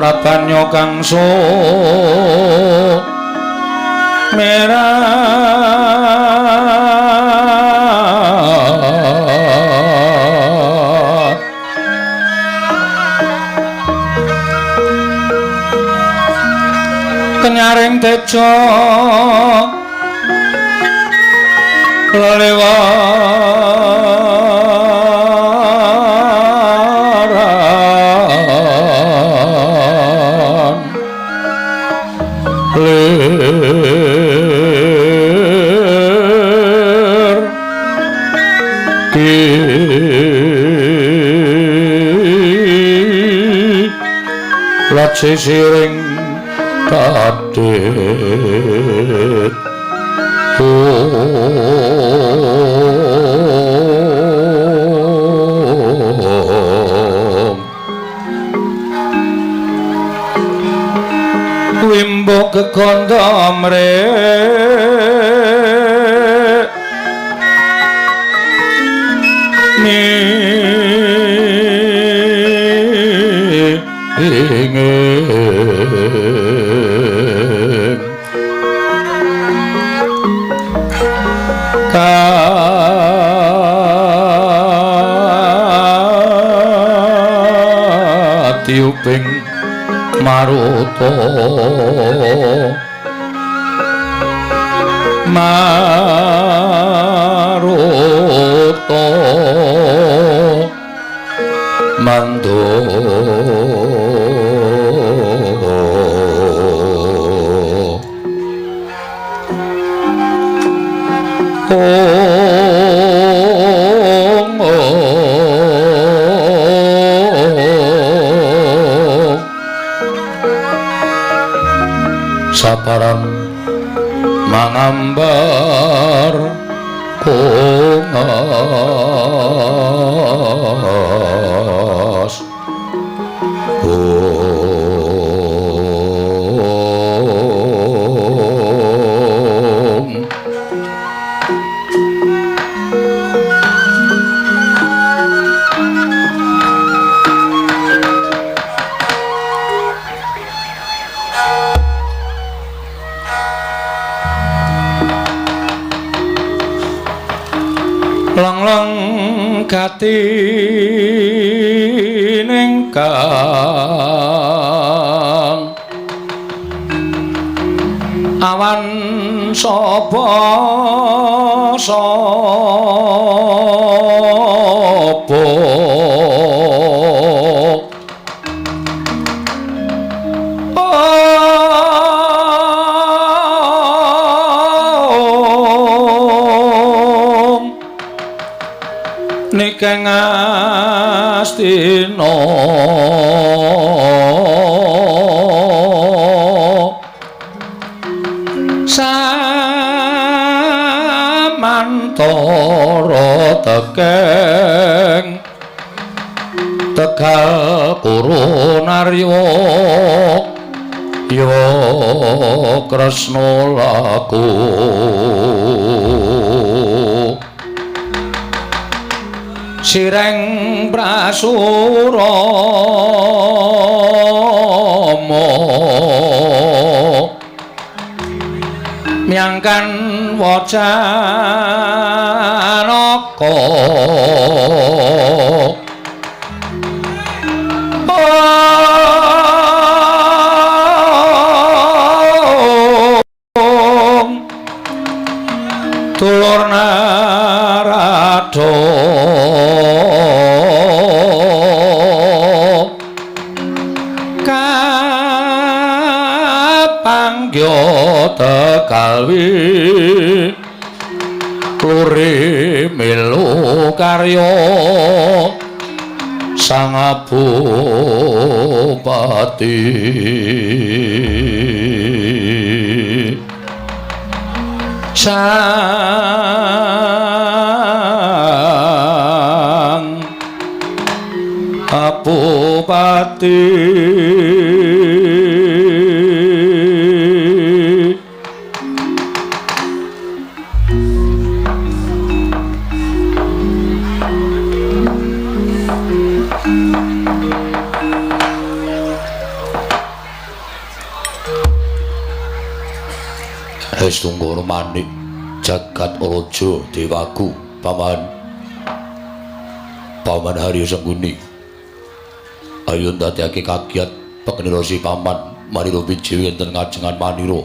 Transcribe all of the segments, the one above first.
prabanyo kang sumerat kenyaring tejo lewaran lir ki lat sisiring kadhet wimbo kekondo mrek ingin katiuping maruta mando saparan mangambar kongas lang-lang kati nengkang awan sapa nikeng astina samantara tekeng tegal kurunarya ya Kresna laku sireng Prasurama miangkan wacanaka tulur narada kapangya tekalwi klure melu karya sang Bupati sang Bupati Pangestu manik jagat raja dewaku paman Haryo Sengguni ayo ndadekake kagiat pekenirasi paman marira wiji wonten ngajengan manira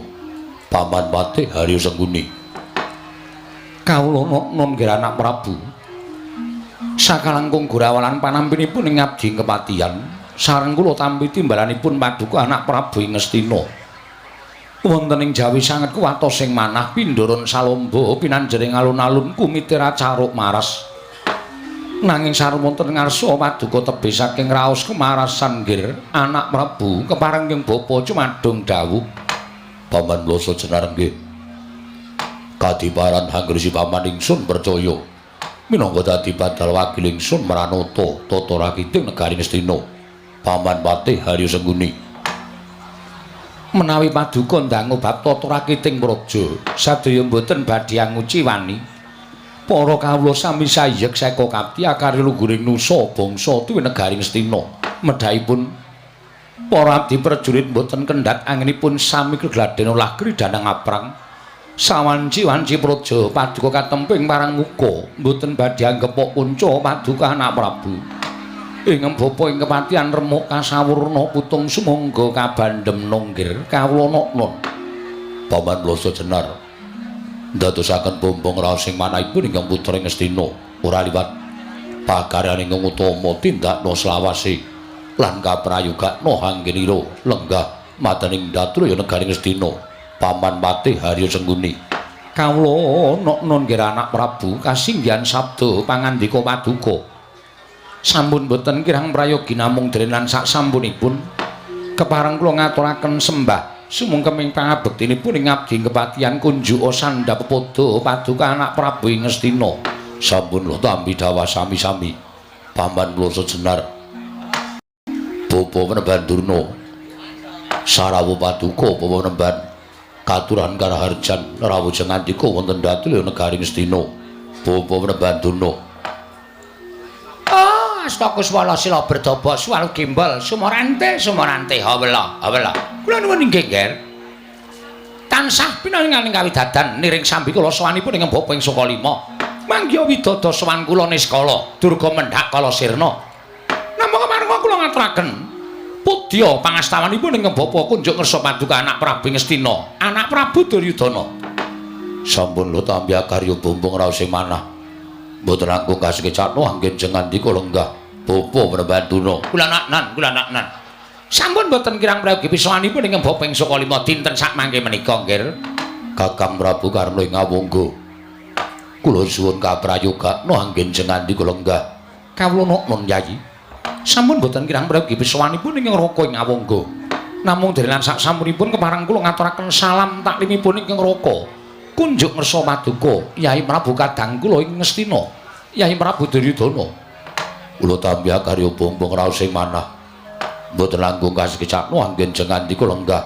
paman Patih Haryo Sengguni kawula nun nggih anak Prabu sakalangkung Gorawalan panampinipun ing ngabdi kepatihan sareng kula tampi timbalanipun Paduka anak Prabu ing Ngastina wonten ing Jawi sanget kuwatos sing manah pindharon salomba pinanjering alun-alun kumitira caruk maras nanging sareng wonten ngarsa Paduka tebih saking raos kemarasan nggir anak Prabu keparenging bapa cumadung dawuh paman Loso Jenar nggih kadiparan hangresi paman ingsun percaya minangka dadi badal wakil ingsun maranata tata rakiting negari Ngastina paman Patih Haryo Sengguni menawi Paduka ndangu bab tata rakiting praja sadaya boten badhe anguci wani para kawula sami sayek seka kapti akari luguring nusa bangsa tuwi negari Ngastina medhaipun para abdi prajurit boten kendhat anginipun sami gegladhen olah kridanang aprang sawanci-wanci praja Paduka katemping parang muka boten badhe anggep kunca Paduka anak Prabu ing bapa ing kepatihan remuk kasawurna putung sumangga kabandhem nonggir kawula nun paman Loso Jenar ndadosaken bombong raos sing manahipun ingkang putra Ngastina ora liwat pakaryaning utama tindakna selawase lan kaprayogakna anggenira lenggah matening Datraya negari Ngastina paman Patih Haryo Sengguni kawula nun nggih anak Prabu kasinggihan sabda pangandika Paduka sampun boten kirang prayogi namung drenan sak sampunipun kepareng kula ngaturaken sembah sumungkeming pangabektinipun ing ngabdi kepatihan kunjuk sandhap pepodo Paduka anak Prabu ing Ngastina sampun kula tampi dawuh sami-sami paman Loso Jenar bapa Penemban Durna sarawuh Paduka bapa Penemban katuran karaharjan rawuh ngandika wonten Datraya negari Ngastina bapa Penemban Durna Astakus wala sila berdobok suwalu gimbal sumorante hawela kula nuwun inggih nggih tansah pinanganing kawidadan niring sambi kula sawanipun ing bapa ing Sukalima mangga widada sawan kula Niskala Durga Mendhak Kala Sirna namung kemareng kula ngaturaken pudya pangastawanipun ing bapa kunjuk ngersa Paduka anak Prabu Ngastina anak Prabu Duryudana sampun lho tampi karya bombong raos sing manah mboten langkung kasengecatno anggen jengandika lenggah bapa Pramanduna kula naknan sampun mboten kirang prayogi pisawanipun ing bapa ing Sukalima dinten sak mangke menika nggih Kakang Prabu Karna ing Ngawangga kula suwun kaprayogakna anggen jengandika lenggah kawula nun Yayi sampun mboten kirang prayogi pisawanipun ing Raka ing Ngawangga namung derenan sak sampunipun kepareng kula ngaturaken salam taklimipun ing Raka kunjuk ngersa Paduka Yai Prabu kadang kula ing Ngastina Yai Prabu Duryudana kula tampi karya bombong raos sing manah mboten langkung kasengecatno anggen jengandika lenggah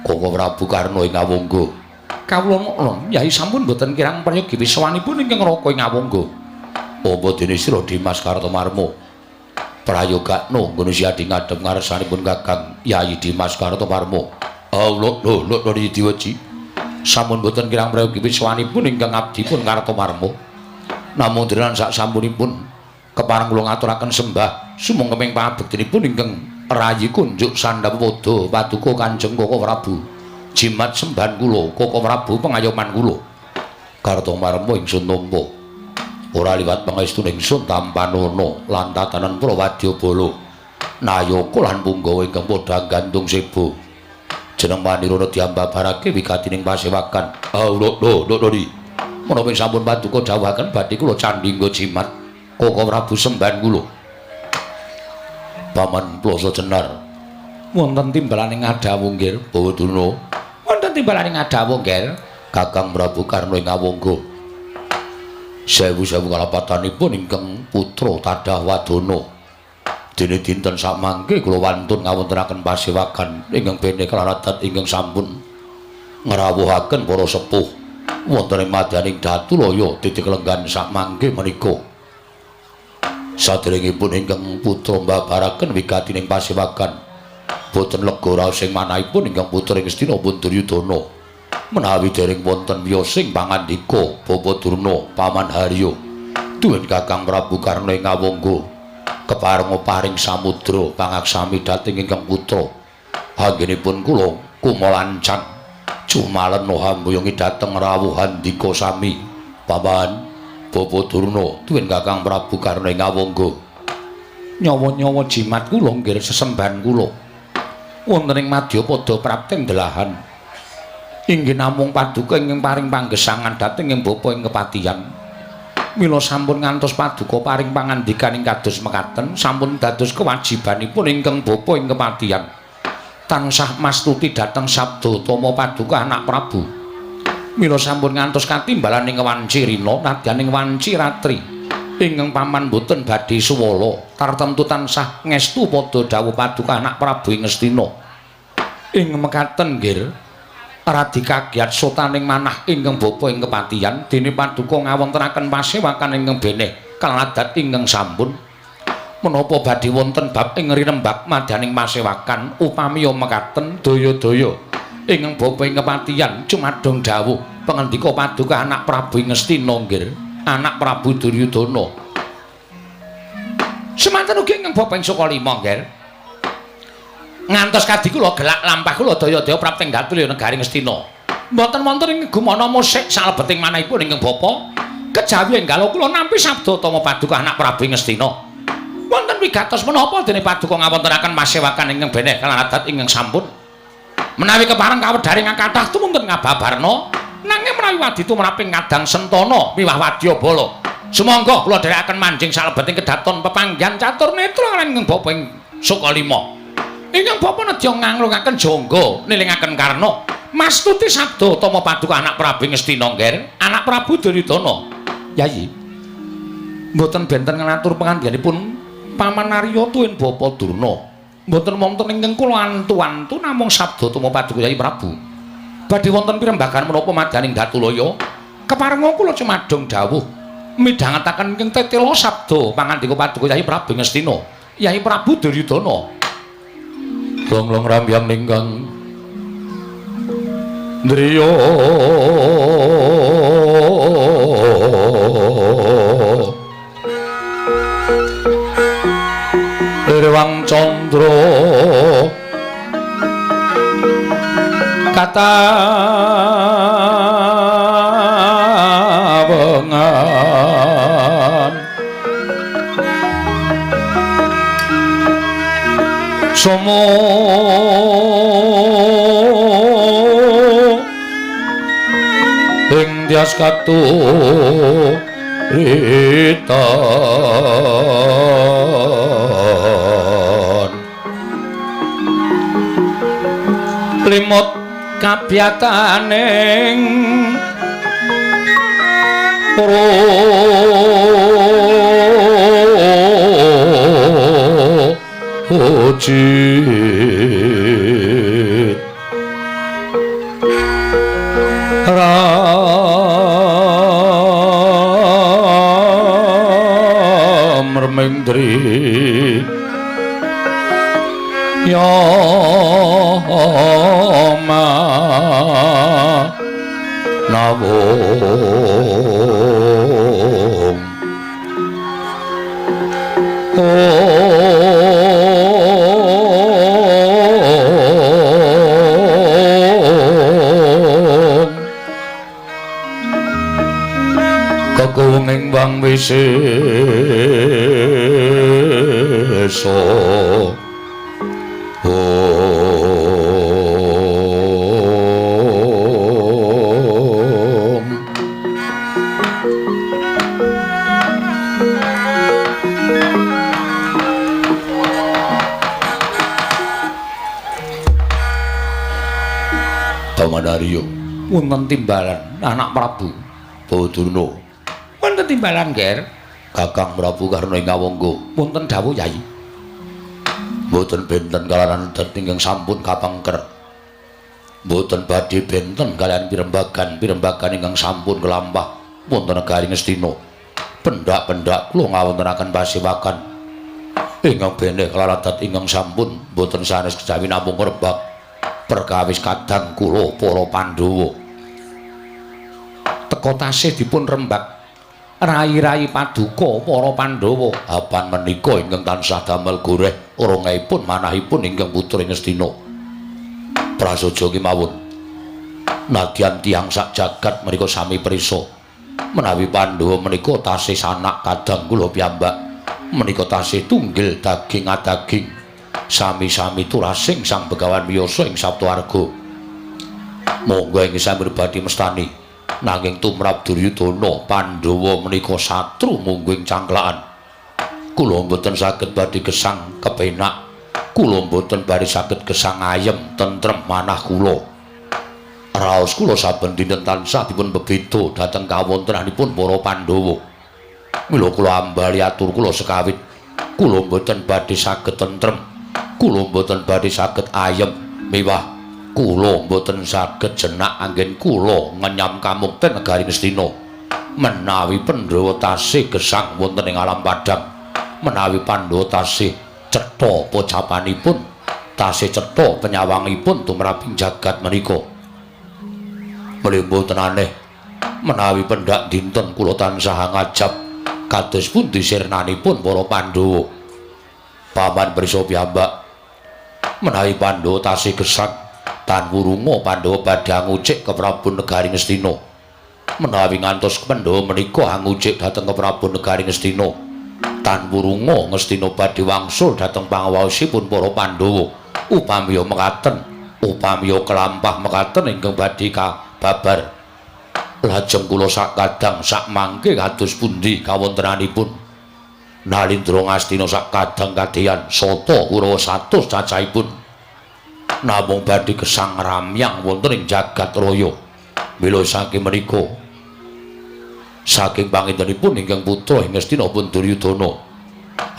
Kakang Prabu Karna ing Ngawangga kawula nun Yai sampun mboten kirang prayogi pisawanipun ing Raka ing Ngawangga apa dene sira Dimas Kartomarma prayogakna nggon siadi ngadhep ngarsanipun Kakang Yai Dimas Kartomarma lho diweji sampun boten kirang prayogi pisawanipun ingkang abdipun Kartomarma namung derenan sak sampunipun kepareng kula ngaturaken sembah sumangkeming pangabektinipun ingkang rayi kunjuk sandhap pada Paduka Kanjeng Koko Prabu jimat sembahan kula Koko Prabu pengayoman kula Kartomarma ingsun nampa ora liwat pangestu ingsun tampanana lan tatanan Prawadyabala Nayaka lan Punggawa ingkang padha gantung sebo jeneng Manirana diambabarake wigatining pasewakan. Lho. Menapa sampun Paduka dawuhaken badhe kula candhingga jimat Koko Prabu sembahan kula. Paman Loso Jenar. Wonten timbalaning ngadawu nggih, Bawaduna. Wonten timbalaning ngadawu nggih, Kakang Prabu Karna ing Ngawangga. Sewu-sewu kalapatanipun ingkang putra Tadah Wadana. Dene dinten sak mangke kula wantun ngawontenaken pasewakan ingkang bene kalaradat ingkang sampun ngrawuhaken para sepuh wonten ing madyaning Datulaya titik lenggan sak mangke menika. Saderengipun ingkang putra mbabaraken wigatining pasewakan boten lega raos sing manahipun ingkang putra ing Ngastina pun Duryudana menawi dereng wonten wiyosing pangandika Bapa Durna Paman Harya duwen Kakang Prabu Karna ngawangga keparenga paring samudra pangaksami dhateng ingkang putra anggenipun kula kumalancang jumalen hambuyungi dhateng rawuh handika sami Paman Bapa Durna duwen Kakang Prabu Karna ngawangga nyawa-nyawa jimat kula nggih sesembahan kula wonten ing Madyapada prapteng delahan inggih namung paduka ingkang paring panggesangan dhateng ing bapa ing kepatihan mila sampun ngantos paduka paring pangandikan ing kados mekaten sampun dados kewajibanipun ingkang bapa ing kepatihan tansah mastuti dhateng sabda tama paduka anak Prabu mila sampun ngantos katimbalan ing wanci rina nadyan ing wanci ratri ingkang paman boten badhe suwala tartemtu tansah ngestu padha dawuh paduka anak Prabu ing Ngastina ing mekaten nggih radi kagiat sotaning manah ingkang bapa ing kepatihan dene paduka ngawontenaken pasewakan ingkang beneh kaladat ingkang sampun menapa badhe wonten bab ing rirembag madyaning pasewakan upami mekaten daya-daya ingkang bapa ing kepatihan cumadong dawuh pangendika paduka anak Prabu ing Ngastina nggih anak Prabu Duryudana semanten ugi ingkang bapa ing Sukalima nggih ngantos kadi kula gelak lampah kula daya-daya prapteng datul negari Ngastina mboten wonten ing gumana musik salebeting manahipun ingkang bapa kejawi enggal kula nampi sabda tama paduka anak Prabu Ngastina wonten wigatos menapa dene paduka ngawontenaken pasewakan ingkang beneh kaladat ingkang sampun menawi kepareng kawedharing kathah tumunten ngababarna nanging menawi wadi tumraping kadang sentana miwah wadyabala sumangga kula dherekaken manjing salebeting kedaton pepanggihan catur netra ingkang bapa ing Sukalima ingkang bapa nedya nganglungaken jangga nilingaken Karna mastuti sabda tama paduka anak Prabu Ngastina nggih anak Prabu Duryudana yayi mboten benten ngatur pangandhanipun Paman Arya tuwin Bapa Durna mboten wonten ingkang kula antu-antu namung sabda tama paduka Yayi Prabu badhe wonten pirembagan menapa madyaning Datulaya keparenga kula cumadong dawuh midhangetaken ingkang tetela sabda pangandika paduka Yayi Prabu Ngastina Yayi Prabu Duryudana long rambyang ninggang driya Irwang Candra katawengan somo ing tias katuritan limut kabyataning ujit ram remendri yama nawum kagunging wang wisesa Paman Arya wonten timbalan anak Prabu Badurna wonten timbalan ger Kakang Prabu Karna ngawangga wonten dawuh Yayi mboten benten kalaran ingkang sampun kapangker mboten badhe benten kalian pirembagan ingkang sampun kelampah wonten negari Ngastina pendak-pendak kula ngawontenaken pasewakan ingkang beneh kalaradat ingkang sampun mboten sanes kejawi namung rebak perkawis kadang kula para Pandhawa teka tasih dipun rembag rai-rai paduka para Pandhawa apan menika ingkang tansah damel goreh orangipun manahipun ingkang putra Ngastina prasaja kemawon nadyan tiyang sak jagat menika sami prisa menawi Pandhawa menika tasih sanak kadang kula piyambak menika tasih tunggil daging adaging sami-sami turasing Sang Begawan Wiyasa ing Saptawarga monggo ing sami badhe mestani nanging tumrap Duryudana Pandhawa menika satru mungguing cangklaan kula mboten saged badhe gesang kepenak kula mboten badhe saged gesang ayem tentrem manah kula raos kula saben dinten tansah dipun bebeda dhateng kawontenanipun para Pandhawa mila kula ambali atur kula sekawit kula mboten badhe saged tentrem kula mboten badhe saged ayem miwah kula mboten saged jenak anggen kula ngenyam kamukten negari Ngastina menawi Pandhawa tasih gesang wonten ing alam padang menawi Pandhawa tasih cetha pocapanipun tasih cetha penyawangipun tumrap ing jagat menika mboten aneh menawi pendak dinten kula tansah ngajab kados pundi sirnanipun para Pandhawa paman prisa piyambak menawi Pandhawa tasih gesang tan wurunga Pandhawa badhe ngucik ke Prabu Negari Ngastina menawi ngantos Pandhawa menika ngucik dhateng ke Prabu Negari Ngastina tan wurunga Ngastina badhe wangsul dhateng pangawaosipun para Pandhawa upamiya mekaten upamiya kelampah mekaten ingkang badhe kababar lajeng kula sak kadang sak mangke kados pundi kawontenanipun Nalindra Ngastina sak kadang kadeyan sata Kurawa 100 cacahipun namung badhe gesang ramyang wonten ing jagat raya mila saking menika saking pangintenipun ingkang putra ing Ngastina pun Duryudana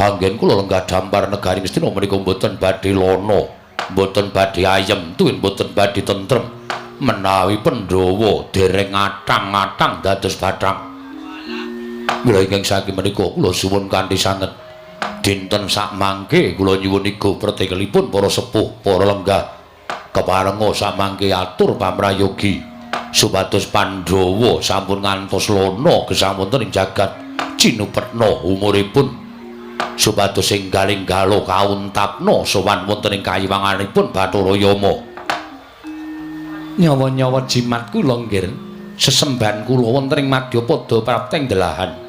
anggen kula lenggah dampar negari Ngastina menika mboten badhe lono mboten badhe ayem tuwin mboten badhe tentrem menawi Pandhawa dereng ngatang-ngatang dados bathang mila ingkang saking menika kula suwun kanthi sanget dinten sak mangke kula nyuwun iga pratikelipun para sepuh para lenggah keparenga sak mangke atur pamrayogi supados Pandhawa sampun ngantos lono gesang wonten ing jagat cinupetna umuripun supados enggaling galo kauntapna sowan wonten ing kayiwanganipun Bathara Yama nyawa-nyawa jimat kula nggir sesembahan kula wonten ing Madyapada prapteng delahan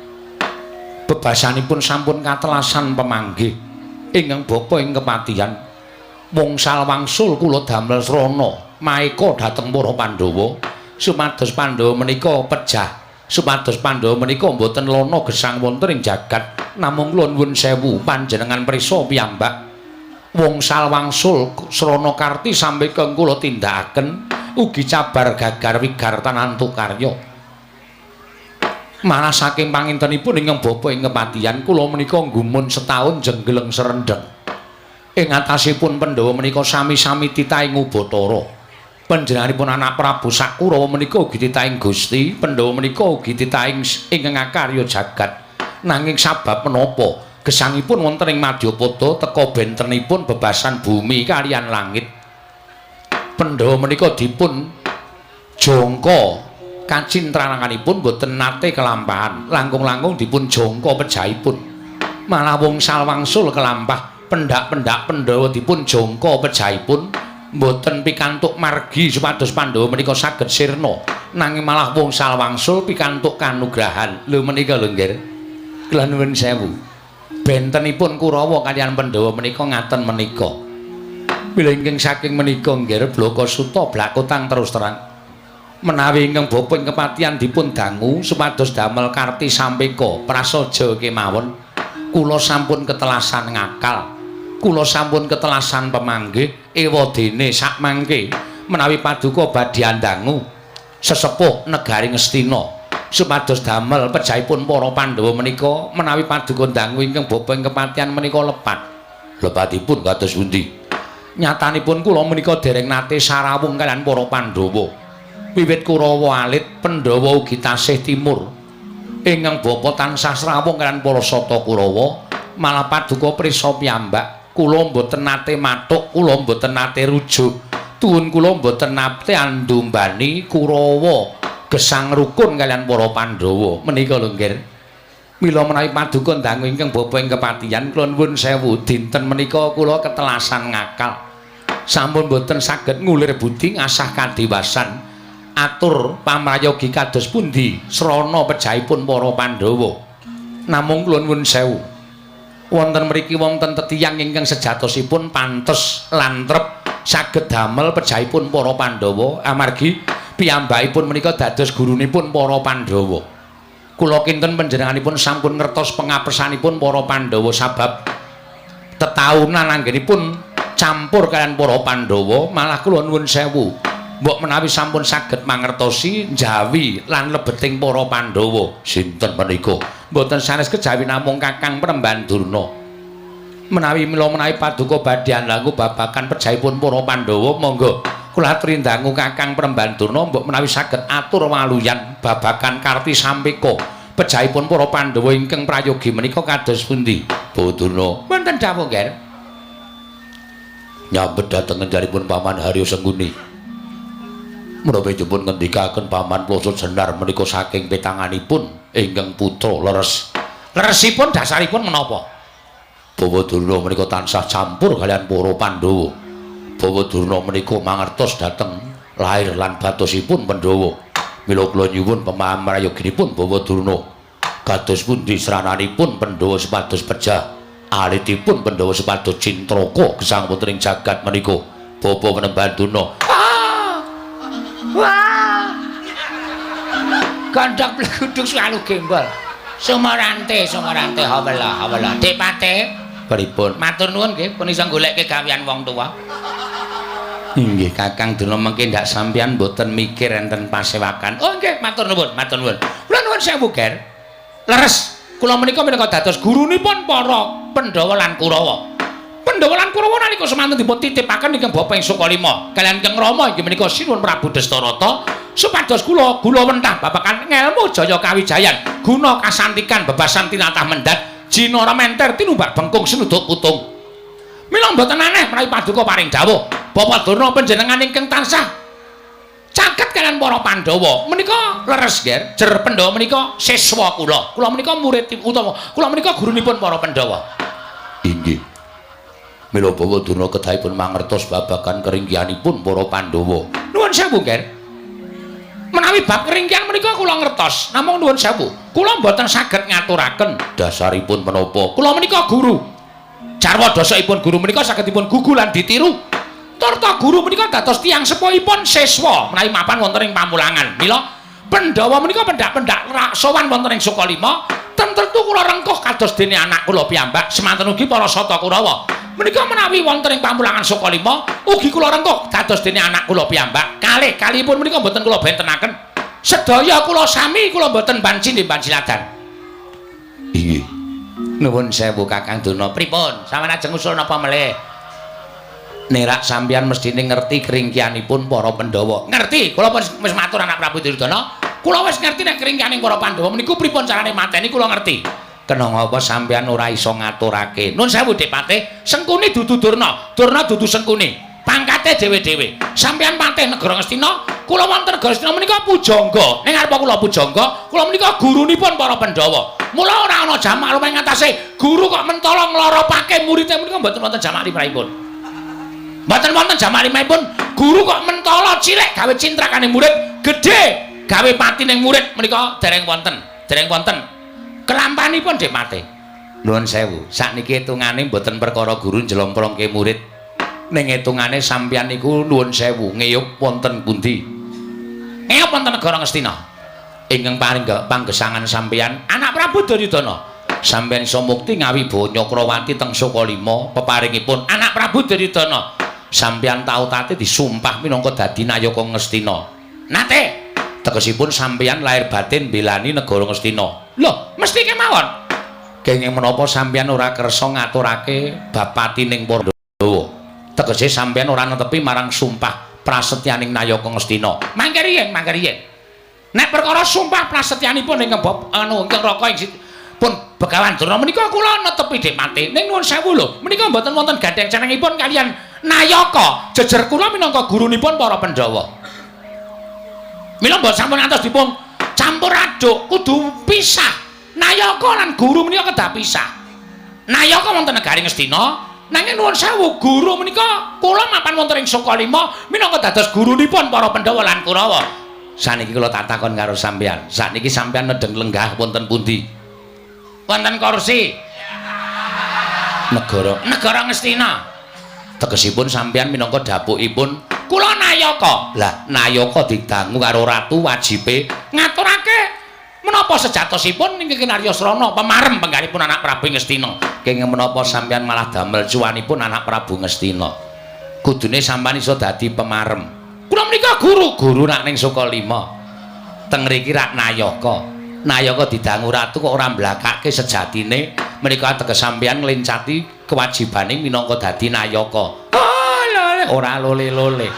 bebasanipun sampun katelasan pemanggih ingkang bapa ing kepatihan wungsal wangsul kula damel srana maeka dhateng para Pandhawa supados Pandhawa menika pejah supados Pandhawa menika mboten lono gesang wonten ing jagat namung kula nuwun sewu panjenengan prisa piyambak wungsal wangsul srana karti sampe keng kula tindakaken ugi cabar gagar wigar tanantu karya malah saking pangintenipun ingkang bapa ing kepatihan kula menika nggumun setahun jenggeleng serendeng ing atasipun Pandhawa menika sami-sami titahing Ubatara panjenenganipun anak Prabu Sakurawa menika ugi titahing Gusti Pandhawa menika ugi titahing ingkang akarya jagat nanging sabab menapa gesangipun wonten ing Madyapada teka bentenipun bebasan bumi kaliyan langit Pandhawa menika dipun jangka kacintrananganipun boten nate kelampahan langkung-langkung dipun jangka pejahipun malah wungsal wangsul kelampah pendak-pendak Pandhawa dipun jangka pejahipun boten pikantuk margi supados Pandhawa menika saged sirna nanging malah wungsal wangsul pikantuk kanugrahan lho menika lho nggih kula nuwun sewu bentenipun Kurawa kaliyan Pandhawa menika ngaten menika bila ingkang saking menika nggih Blakasuta blakutang terus terang menawi ingkang bapa ing kepatihan dipun dangu supados damel karti sampeka prasaja kemawon kula sampun ketelasan ngakal kula sampun ketelasan pemanggih ewadene sak mangke menawi paduka badhe andangu sesepuh negari Ngastina supados damel pejahipun para Pandhawa menika menawi paduka dangu ingkang bapa ing kepatihan menika lepatipun kados pundi nyatanipun kula menika dereng nate sarawung kaliyan para Pandhawa wiwit Kurawa alit Pandhawa ugi tasih timur ingkang bapa tansah srawung kaliyan para sata Kurawa malah paduka prisa piyambak kula mboten nate matuk kula mboten nate rujuk tuwun kula mboten nate andumbani Kurawa gesang rukun kalian para Pandhawa menika lho nggih. Mila menawi paduka dangu ingkang bapa ing kepatihan kula nuwun sewu dinten menika kula ketelasan ngakal. Sampun boten saged ngulir budi ngasah kadiwasan. Atur pamrayogi kados pundi srana pejahipun para Pandhawa. Namung kula nuwun sewu. Wonten mriki wonten tetiyang ingkang sejatosipun pantes lan trep saged damel pejahipun para Pandhawa amargi piyambakipun menika dados gurunipun para Pandhawa. Kula kinten panjenenganipun sampun ngertos pengapesanipun para Pandhawa sabab tetaunan anggenipun campur kalian para Pandhawa malah kula nuwun sewu mbok menawi sampun saged mangertosi njawi lan lebeting para Pandhawa sinten menika mboten sanes kejawi namung Kakang Prembandurna menawi mila menawi paduka badhe andangu babagan pejahipun para Pandhawa monggo kula aturi ndangu Kakang Prembandurna mbok menawi saged atur waluyan babagan Karti Sampeka pejahipun para Pandhawa ingkang prayogi menika kados pundi Badurna wonten dawuh nggih nyambet dhateng njaripun Paman Haryo Sengguni menawi dipun ngendikaken Paman Plosot Jenar menika saking petanganipun ingkang putra leres leresipun dasaripun menapa Bawadurna menika tansah campur kalian para Pandhawa Bawadurna menika mangertos dhateng lair lan batosipun Pandhawa mila kula nyuwun pamrayoginipun Bawadurna kados pundi srananipun Pandhawa supados pejah alitipun Pandhawa supados cintraka gesang wonten ing jagat menika Bapa Prembandurna wah gandhak bleguduk selalu gembol sumarante hawala Depate pripun matur nuwun nggih pun iso goleke gawean wong tuwa inggih Kakang Durna mengke ndak sampeyan mboten mikir enten pasewakan oh nggih matur nuwun kula nuwun sewu Ger leres kula menika dados gurunipun para Pandhawa lan Kurawa Pandhawa lan Kurawa nalika semanten dipun titipaken ingkang Bapa ing Sukalima kalian Kang Rama inggih menika sinuwun Prabu Dastarata supados kula wentah babagan ngelmu jaya kawijayan guna kasantikan bebasan tinatah mendat jinara menter tinumbak bengkung sinuduk putung mila mboten aneh menawi paduka paring dawuh Bapa Durna panjenengan ingkang tansah caket kalian para Pandhawa menika leres nggih jer Pandhawa menika siswa kula menika murid utawa kula menika gurunipun para Pandhawa inggih mila Bapa Durna kedahipun mangertos babagan keringkihanipun para Pandhawa nuwun sewu nggih menawi bab keringkihan menika kula ngertos namung nuwun sewu kula mboten saged ngaturaken dasaripun menapa kula menika guru jarwa dosaipun guru menika saged dipun gugu lan ditiru turta guru menika dados tiyang sepuhipun siswa menawi mapan wonten ing pamulangan mila Pandhawa menika pendak-pendak sowan wonten ing Sukalima tentu kula rengkuh kados dene anak kula piyambak semanten ugi para Sata Kurawa menika menawi wonten ing pamulangan Sukalima ugi kula rengkuh dados dene anak kula piyambak kalih-kalihipun menika mboten kula bentenaken sedaya kula sami kula mboten banci ladan inggih nuwun sewu Kakang Durna pripun sampeyan ajeng usul napa melih nerak sampeyan mestine ngerti keringkihanipun para Pandhawa ngerti kula wis matur anak Prabu Duryudana kula wis ngerti nek keringkihaning para Pandhawa meniku pripun carane mateni kula ngerti kena ngapa sampeyan ora iso ngaturake nuwun sewu Depate Sengkuni dudu Durna dudu Sengkuni pangkate dhewe-dhewe sampeyan patih negara Ngastina kula wonten negara Ngastina menika pujangga ning arepa kula pujangga kula menika gurunipun para Pandhawa mula ora ana jamak lumayan ngatasé guru kok mentala nglaropake muridé menika mboten wonten jamak limrahipun mboten wonten jamak limrahipun guru kok mentala cilik gawe cintrakane murid gedhe gawe patining murid menika dereng wonten kelampanipun Depate nuwun sewu sakniki hitungane mboten perkara guru njlomplongke murid ning hitungane sampeyan niku nuwun sewu ngeyup wonten pundi ngeyup wonten negara Ngastina ingkang paring panggesangan sampeyan anak Prabu Duryudana sampeyan iso mukti ngawi bawa Nyakrawati teng Sukalima peparingipun anak Prabu Duryudana sampeyan tau tate disumpah minangka dadi nayaka Ngastina nate tegesipun sampeyan lahir batin mbelani negara Ngastina lho mesti kemawon kenging menapa sampeyan ora kersa ngaturake bab patining para Pandhawa tegese sampeyan ora netepi marang sumpah prasetyaning nayaka Ngastina mangke riyen nek perkara sumpah prasetyanipun ingkang ingkang Raka ing pun Begawan Durna menika kula netepi Depate ning nuwun sewu lho menika mboten wonten gandeng cenengipun kalian nayaka jejer kula minangka gurunipun para Pandhawa Mila mbok sampun ngantos dipun campur aduk kudu pisah. Nayaka lan guru menika kedah pisah. Nayaka wonten negari Ngastina, nanging nuwun sewu guru menika kula mapan wonten ing Sukalima minangka dados gurunipun para Pandhawa lan Kurawa. Saniki kula tak takon karo sampeyan, sakniki sampeyan nedeng lenggah wonten pundi? Wonten kursi. Negara Ngastina. Tegesipun sampeyan minangka dapukipun kula Nayaka. Lah Nayaka didangu karo ratu wajibe ngaturake menapa sejatosipun ing Kinaryasrana pemarem penggalipun anak Prabu Ngastina. Kenging menapa sampeyan malah damel cuwanipun anak Prabu Ngastina. Kudune sampeyan iso dadi pemarem. Kula menika guru nak ning Sukalima. Teng mriki rak Nayaka. Nayaka didangu ratu kok ora mblakake sejatine menika teges sampeyan nglencati kewajibane minangka dadi Nayaka. Ora lole-lole.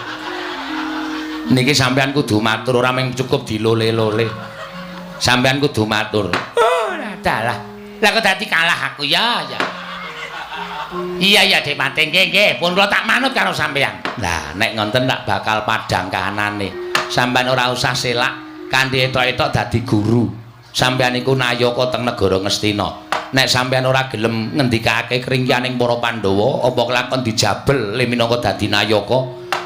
Niki sampeyan kudu matur ora mung cukup dilole-lole. Sampeyan kudu matur. Oh, dalah. Lah kok dadi kalah aku ya. Iya Dek Mating nggih, pun kula tak manut karo sampeyan. Lah nek ngonten tak bakal padhang kahanane. Sampeyan ora usah selak kanthi etok-etok dadi guru. Sampeyan iku Nayaka teng negara Ngastina. Nek sampeyan ora gelem ngendikake kringyaning para Pandhawa, apa kelakon dijabel le minangka dadi Nayaka.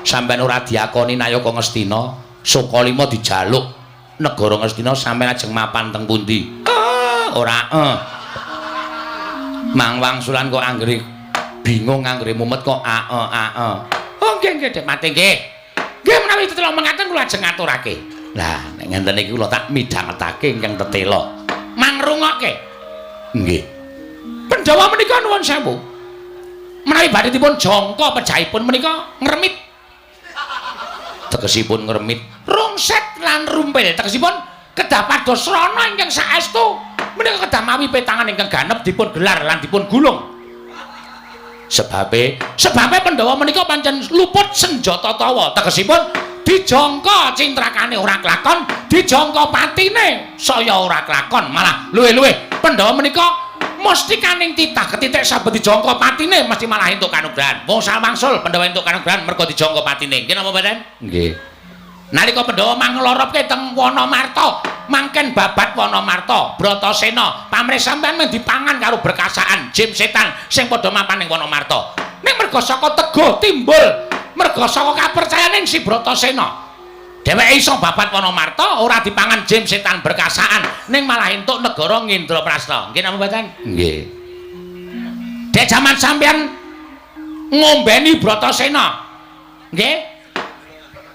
Sampeyan ora diakoni Nayaka Ngastina, Sukalima dijaluk. Negara Ngastina sampeyan ajeng mapan teng pundi? Ora Mangwangsulan kok anggere bingung anggere mumet kok Oh nggih Dek Mating nggih. Nggih menawi tetela mengaten kula ajeng ngaturake. Lah nek ngenten iki kula tak midhangetake ingkang tetela. Mangrungokke. Nggih. Pandhawa menika nuwun sewu. Menawi badhe dipun jangka pejahipun menika ngremit. Tegesipun ngremit rungset lan rumpil. Tegesipun kedah pados srana ingkang saestu menika kedah mawi petangan ingkang ganep dipun gelar lan dipun gulung. Sebabe Pandhawa menika pancen luput senjata tawa. Tegesipun dijangka cintrakane ora kelakon, dijangka patine saya ora kelakon, malah luwih-luwih Pandhawa menika mesti kaning titah ketitik saben dijangka patine mesti malah entuk kanugrahan. Wong samangsul Pandhawa entuk kanugrahan merga dijangka patine. Nggih napa mboten? Nggih. Nalika Pandhawa mangloropke teng Wanamarta, mangken babat Wanamarta, Bratasena, pamrih sampeyan men dipangan karo berkasaan jim setan sing padha mapan ning Wanamarta. Ning merga saka teguh timbul, merga saka kapercayaning si Bratasena. Dheweke iso babat Wanamarta ora dipangan jim setan berkasaan, ning malah entuk negara Ngendraprasta. Nggih napa mboten? Nggih. Dek jaman sampeyan ngombeni Bratasena. Nggih.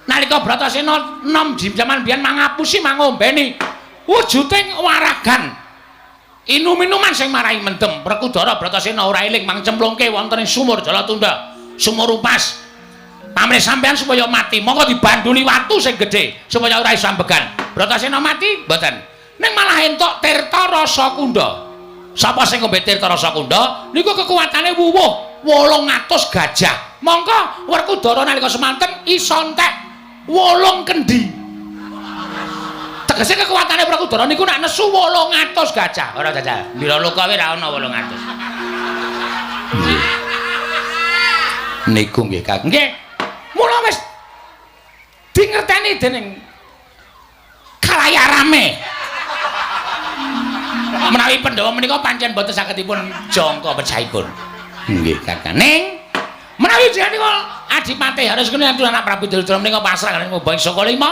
Nalika Bratasena nom jaman biyen mangapusi mangombeni wujuding waragan inum-inuman sing marai mendem Werkudara Bratasena ora eling mangcemplungke wonten ing sumur Jalatunda sumur Upas pamrih sampeyan supaya mati monggo dibanduli watu sing gedhe supaya ora iso ambegan Bratasena mati mboten ning malah entuk Tirta Rasa Kunda. Sapa sing ngombe Tirta Rasa Kunda niku kekuatane wuwuh 800 gajah mongko Werkudara nalika semanten iso entek 8 kendi. Tegese kekuatane Werkudara niku nek nesu 800 gajah. Ora jajal. Mbira luka wae ra ana 800. Niku nggih Kang. Nggih. Mula wis dingerteni dening kalayarame. Menawi Pandhawa menika pancen boten saged dipun jangka pejahipun. Nggih Kakang. Ning menawi jenengan kok Adipati harus kene anak Prabu Duryudana menika pasrah kaliyan Mbah Sukalima.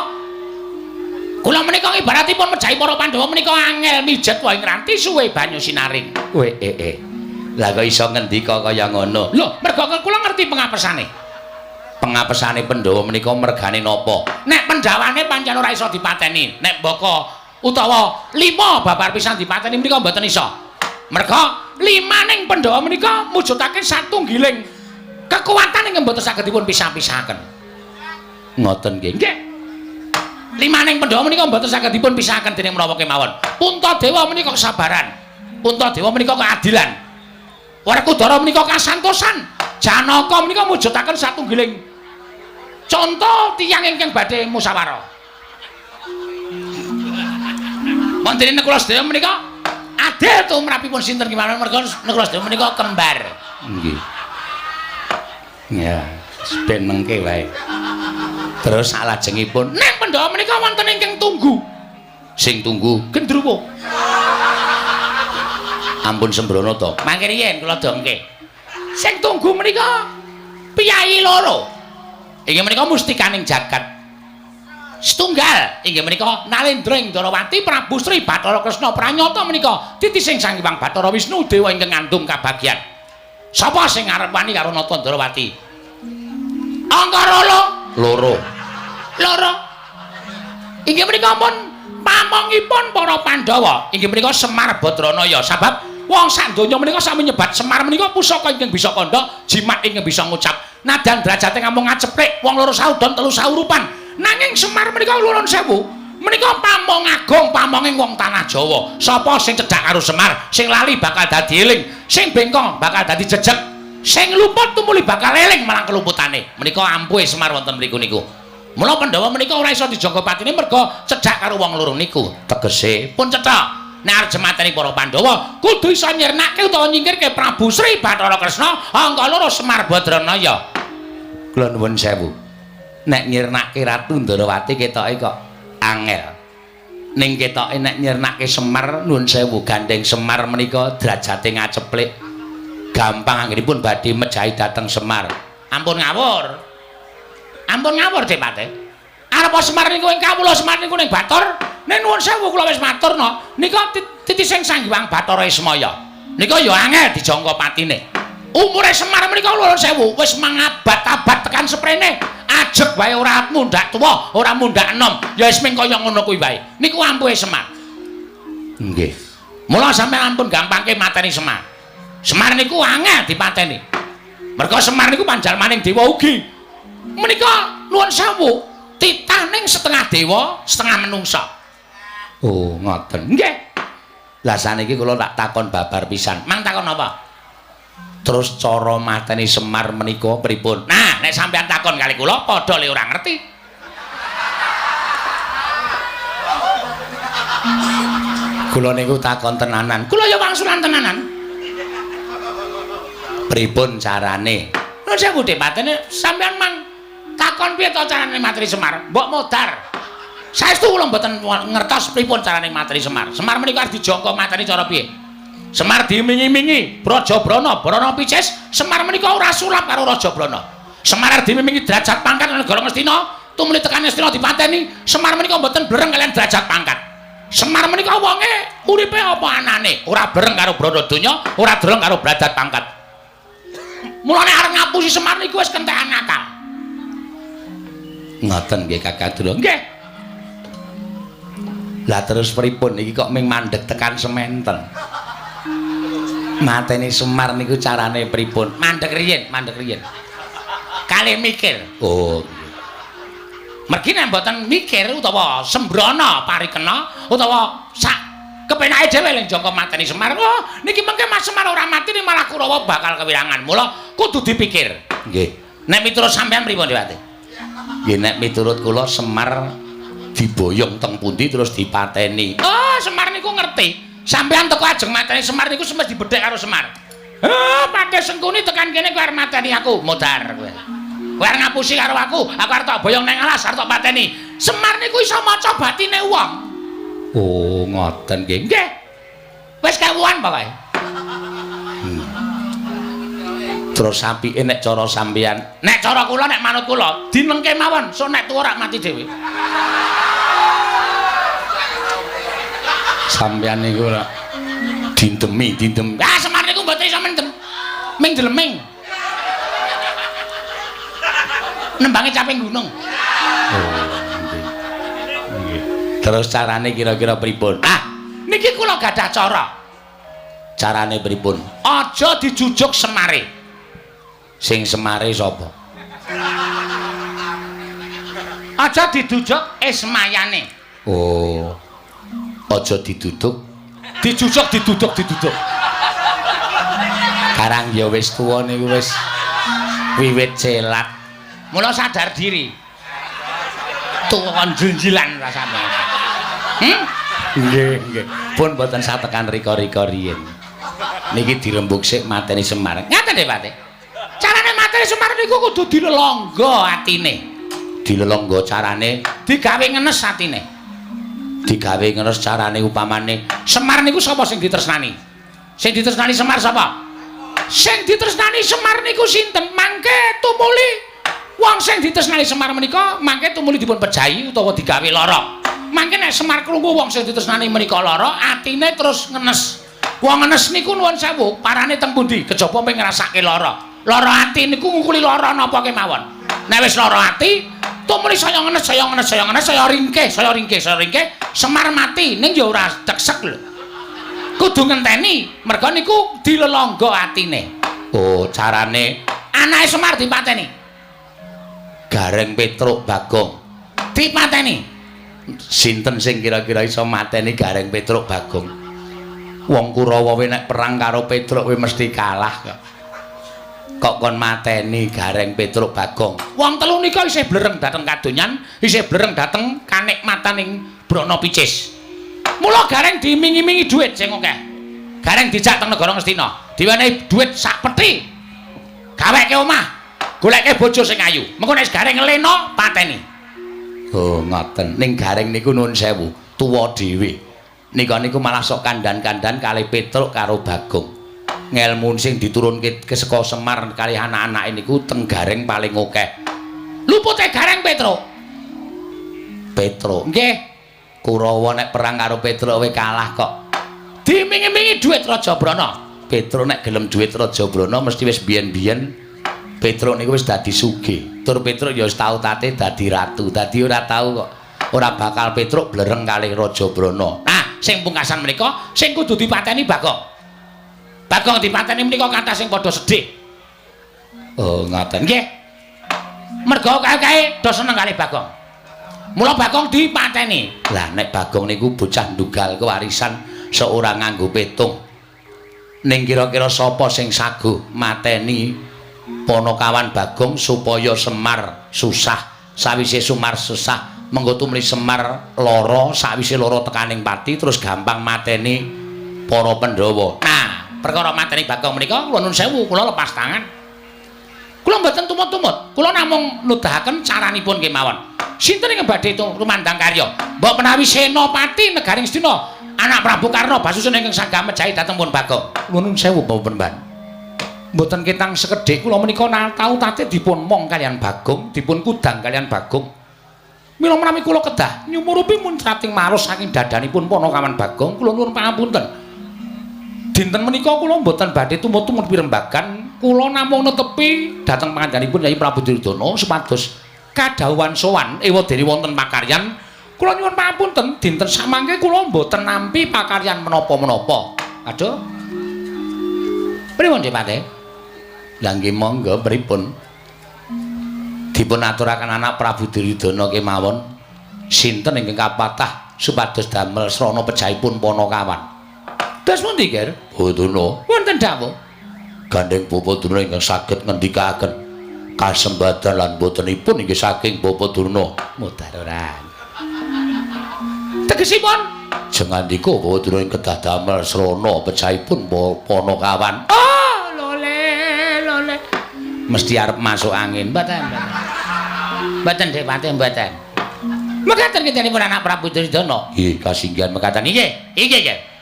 Kula menika ibaratipun mejahi para Pandhawa menika angel mijet wae ngranti suwe banyu sinaring. Lah kok iso ngendika kaya ngono? Lho, mergo kula ngerti pengapesane. Pengapesane Pandhawa menika mergane napa? Nek Pandhawane pancen ora iso dipateni. Nek Mbaka utawa 5 babar pisan dipateni menika mboten iso. Merga 5 ning Pandhawa menika mujudake satunggiling kekuatan yang mboten saged dipun pisah-pisahaken. Ngoten nggih. Nggih. 5 ning Pandhawa menika mboten saged dipun pisahaken dening menawa kemawon. Puntadewa menika kesabaran. Puntadewa menika keadilan. Werkudara menika kasantosan. Janaka menika mujudaken satunggiling contoh tiyang ingkang badhe musyawarah. Wonten ing kula sedaya menika adil tumrapipun sinten kemawon merga kula sedaya menika kembar. Nggih. Ya, ben mengke wae. Terus salajengipun neng Pandhawa menika wonten ingkang tunggu. Sing tunggu Gendruwo. Ampun sembrono to. Mangke riyen kula dongke. Sing tunggu menika piyai loro. Inggih menika mustikaning jagat. Setunggal inggih menika Nalendra Darawati Prabu Sri Bathara Kresna pranyata menika titising Sang Hyang Bathara Wisnu dewa ingkang ngandung kabagyan. Sapa sing arep wani karo Nata Darawati? Angkara loro. Inggih menika pun pamongipun para Pandhawa. Inggih menika Semar Badranaya. Sabab wong sak donya menika sami nyebat Semar menika pusaka ingkang bisa kandha, jimat ingkang bisa ngucap. Nadan derajate ngamung ngaceplik, wong loro saudon telu saurupan. Nanging Semar menika Kulon Sewu. Menika pamong agung pamonging wong tanah Jawa. Sapa sing cedhak karo Semar, sing lali bakal dadi eling, sing bengkong bakal dadi jejeg. Sing luput tumuli bakal eling marang kelumputane. Menika ampuhe Semar wonten mriku niku. Mula Pandhawa menika ora iso dijangka patine merga cedhak karo wong loro niku. Tegese pun cetha. Nek arep jemateni para Pandhawa kudu iso nyirnake utawa nyingkirke Prabu Sri Bathara Kresna angka loro Semar Badranaya. Kula nuwun sewu. Nek nyirnake Ratu Ndarawati ketoke kok angel. Ning ketoke nek nyirnake Semar nuwun sewu gandeng Semar menika derajate ngaceplik. Gampang anggenipun badhe mejahi dhateng Semar. Ampun ngawur. Ampun ngawur Depate. Arep Semar niku ing kawula Semar niku ning Bathor. Nek nuwun sewu kula wis maturna, nika titising Sang Hyang Bathara Ismaya. Nika ya angel dijangka patine. Umure Semar menika nuwun sewu wis mangabad-abad tekan seprene. Ajeg wae ora mundhak tuwa, ora mundhak enom. Ya wis ming kaya ngono kuwi wae. Niku ampuhe Semar. Nggih. Mula sampeyan ampun gampangke mateni Semar. Semar niku angel dipateni. Merga Semar niku panjalmaning dewa ugi. Menika nuwun sewu, titah ning setengah dewa, setengah menungsa. Oh, ngoten. Nggih. Lah saniki kula tak takon babar pisan. Mang takon apa? Terus cara mateni Semar menika pripun? Nah, nek sampeyan takon kali kula padha le ora ngerti. Kula niku takon tenanan. Kula ya wangsulan tenanan. Pripun carane? Nun sewu Depatene sampeyan mang takon piye to carane materi Semar? Mbok modar. Saestu kula mboten ngertos pripun carane materi Semar. Semar menika arep dijangka materi cara piye? Semar dimingi-mingi Brajabrana, Brana Picis. Semar menika ora sulap karo Rajabrana. Semar arep dimingi derajat pangkat negara Ngastina, tumuli tekan Ngastina dipateni. Semar menika mboten bereng kalian derajat pangkat. Semar menika wonge uripe apa anane? Ora bereng karo Brondodonya, ora dereng karo derajat pangkat. Mulane arep ngapusi Semar niku wis kentekan akal. Ngoten nggih Kakang Dura. Nggih. Lah terus pripun iki kok ming mandeg tekan sementen. Mateni Semar niku carane pripun? Mandeg riyin. Kalih mikir. Oh. Mergi nek mboten mikir utawa sembrono parikena utawa sak kepenake dhewe ling jangka mateni Semar. Oh, niki mengke Mas Semar ora mati ning malah Kurawa bakal kewirangan. Mula kudu dipikir. Nggih. Nek miturut sampean pripun Dewate? Nggih, nek miturut kula Semar diboyong teng pundi terus dipateni. Oh, Semar niku ngerti. Sampean teko ajeng mateni Semar niku semest dibedhek karo Semar. Oh, Pate Sengkuni tekan kene kowe arep mateni aku, modar kowe. Kowe arep ngapusi karo aku arep tak boyong nang alas, arep tak pateni. Semar niku iso maca batine wong. Oh, ngoten nggih. Nggih. Wis kawuhan pokoke. Terus apike nek cara sampeyan, nek cara kula nek manut kula, dinengke mawon, so nek tuwa ora mati dhewe. Sampeyan niku ora dindemi. Ah, Semar niku mboten iso mendem. Ming deleming. Nembange caping gunung. Oh, nggih. Terus carane kira-kira pripun? Ah, niki kula gadah cara. Carane pripun? Aja dijujuk Semare. Sing Semare sapa? Aja dijujuk Ismayane. Oh. Aja diduduk. Diduduk. Karang ya wis tuwa niku wis wiwit celat. Mula sadar diri. Tuwa jenjilan rasane. Nggih. Pun mboten satekan rika-rika riyin. Niki dirembug sik mateni Semar. Ngaten nggih, Pak. Carane mateni Semar niku kudu dilelongga atine. dilelonggo carane digawe ngenes atine. Digawe ngenes carane upamane Semar niku sapa sing ditresnani? Sing ditresnani Semar sapa? Sing ditresnani Semar niku sinten? Mangke tumuli wong sing ditresnani Semar menika mangke tumuli dipun pejahi utawa digawe lara. Mangke nek Semar krungu wong sing ditresnani menika lara, atine terus ngenes. Wong ngenes niku nuwun sewu, parane teng pundi? Kejaba ping ngrasake lara. Lara ati niku ngungkuli lara napa kemawon. Nek wis lara ati, tumuli saya ngenes, saya ringkeh. Semar mati ning ya ora deksek lho. Kudu ngenteni, merga niku dilelonggo atine. Oh, carane anake Semar dipateni. Gareng Petruk Bagong dipateni. Sinten sing kira-kira iso mateni Gareng Petruk Bagong? Wong Kurawa we nek perang karo Petruk we mesti kalah kok kon mateni Gareng Petruk Bagong. Wong telu nika isih blereng dhateng kadonyan, isih blereng dhateng kanikmataning Brana Picis. Mula Gareng dimingi-mingi dhuwit sing akeh. Gareng dijak teng negara Ngastina, diwenehi dhuwit sak peti. Gaweke omah, goleke bojo sing ayu. Mengko nek Gareng nglena pateni. Oh, ngoten. Ning Gareng niku nuwun sewu, tuwa dhewe. Nika niku malah sok kandan-kandan kalih Petruk karo Bagong. Ngelmu sing diturunke ke saka Semar kalih anak-anake niku teng Gareng paling akeh. Lupute Gareng Petruk. Petruk, nggih. Kurawa nek perang karo Petruk we kalah kok. Dimingi-mingi dhuwit Raja Brana. Petruk nek gelem dhuwit Raja Brana mesti wis biyen-biyen Petruk niku wis dadi sugih. Tur Petruk ya wis tau tate dadi ratu. Dadi ora tau kok. Ora bakal Petruk blereng kalih Raja Brana. Sing pungkasan menika sing kudu dipateni Bagong. Bagong dipateni menika kathah sing padha sedhih. Oh, ngoten nggih. Merga kae do seneng kalih Bagong. Mula Bagong dipateni. Lah nek Bagong niku bocah ndugal kewarisan seorang nganggo petung. Ning kira-kira sapa sing saguh mateni Panakawan Bagong supaya Semar susah. Sawise Semar susah mengko tumli Semar lara, sawise lara tekaning pati terus gampang mateni para Pandhawa. Nah, perkara mateni Bagong menika kula nuwun sewu, kula lepas tangan. Kula mboten tumut-tumut, kula namung nudahaken caranipun kemawon. Sinten ing badhe rumandang karya? Mbok menawi Senopati Negaring Astina, anak Prabu Karna Basusun ingkang sagah mejahi dhateng pun Bagong. Kula nuwun sewu Bapak Mban. Mboten ketang sekedhik kula menika tau tate dipun mong kalian Bagong, dipun kudang kalian Bagong. Mila menawi kula kedah nyumurupi muncrating marus saking dadanipun Panakawan Bagong, kula nuwun pangapunten. Dinten menika kula mboten badhe tumut-tumut pirembagan, kula namung netepi dhateng pangandhanipun Kyai Prabu Duryudana supados kadhawuhan sowan ewadene wonten pakaryan. Kula nyuwun pangapunten, dinten samangke kula mboten nampi pakaryan menapa-menapa. Aduh. Pripun nggih, Pak? Lah nggih monggo pripun? Dipun aturaken anak Prabu Duryudana kemawon sinten ingkang kapatah supados damel srana pejahipun Panakawan. Dos pundi, Ger? Buduna. Wonten dawuh. Gandeng Bapak Durna ingkang saged ngendikaken kasembadan lan botenipun inggih saking Bapak Durna. Mudaroran. Tegesipun jengandika Bapak Durna ing kedah damel srana pejahipun Panakawan. Oh, lole. Mesti arep masuk angin, mboten. Mboten Depate mboten. Mekaten kintenipun anak Prabu Duryudana. Nggih, kasinggihan mekaten nggih. Nggih.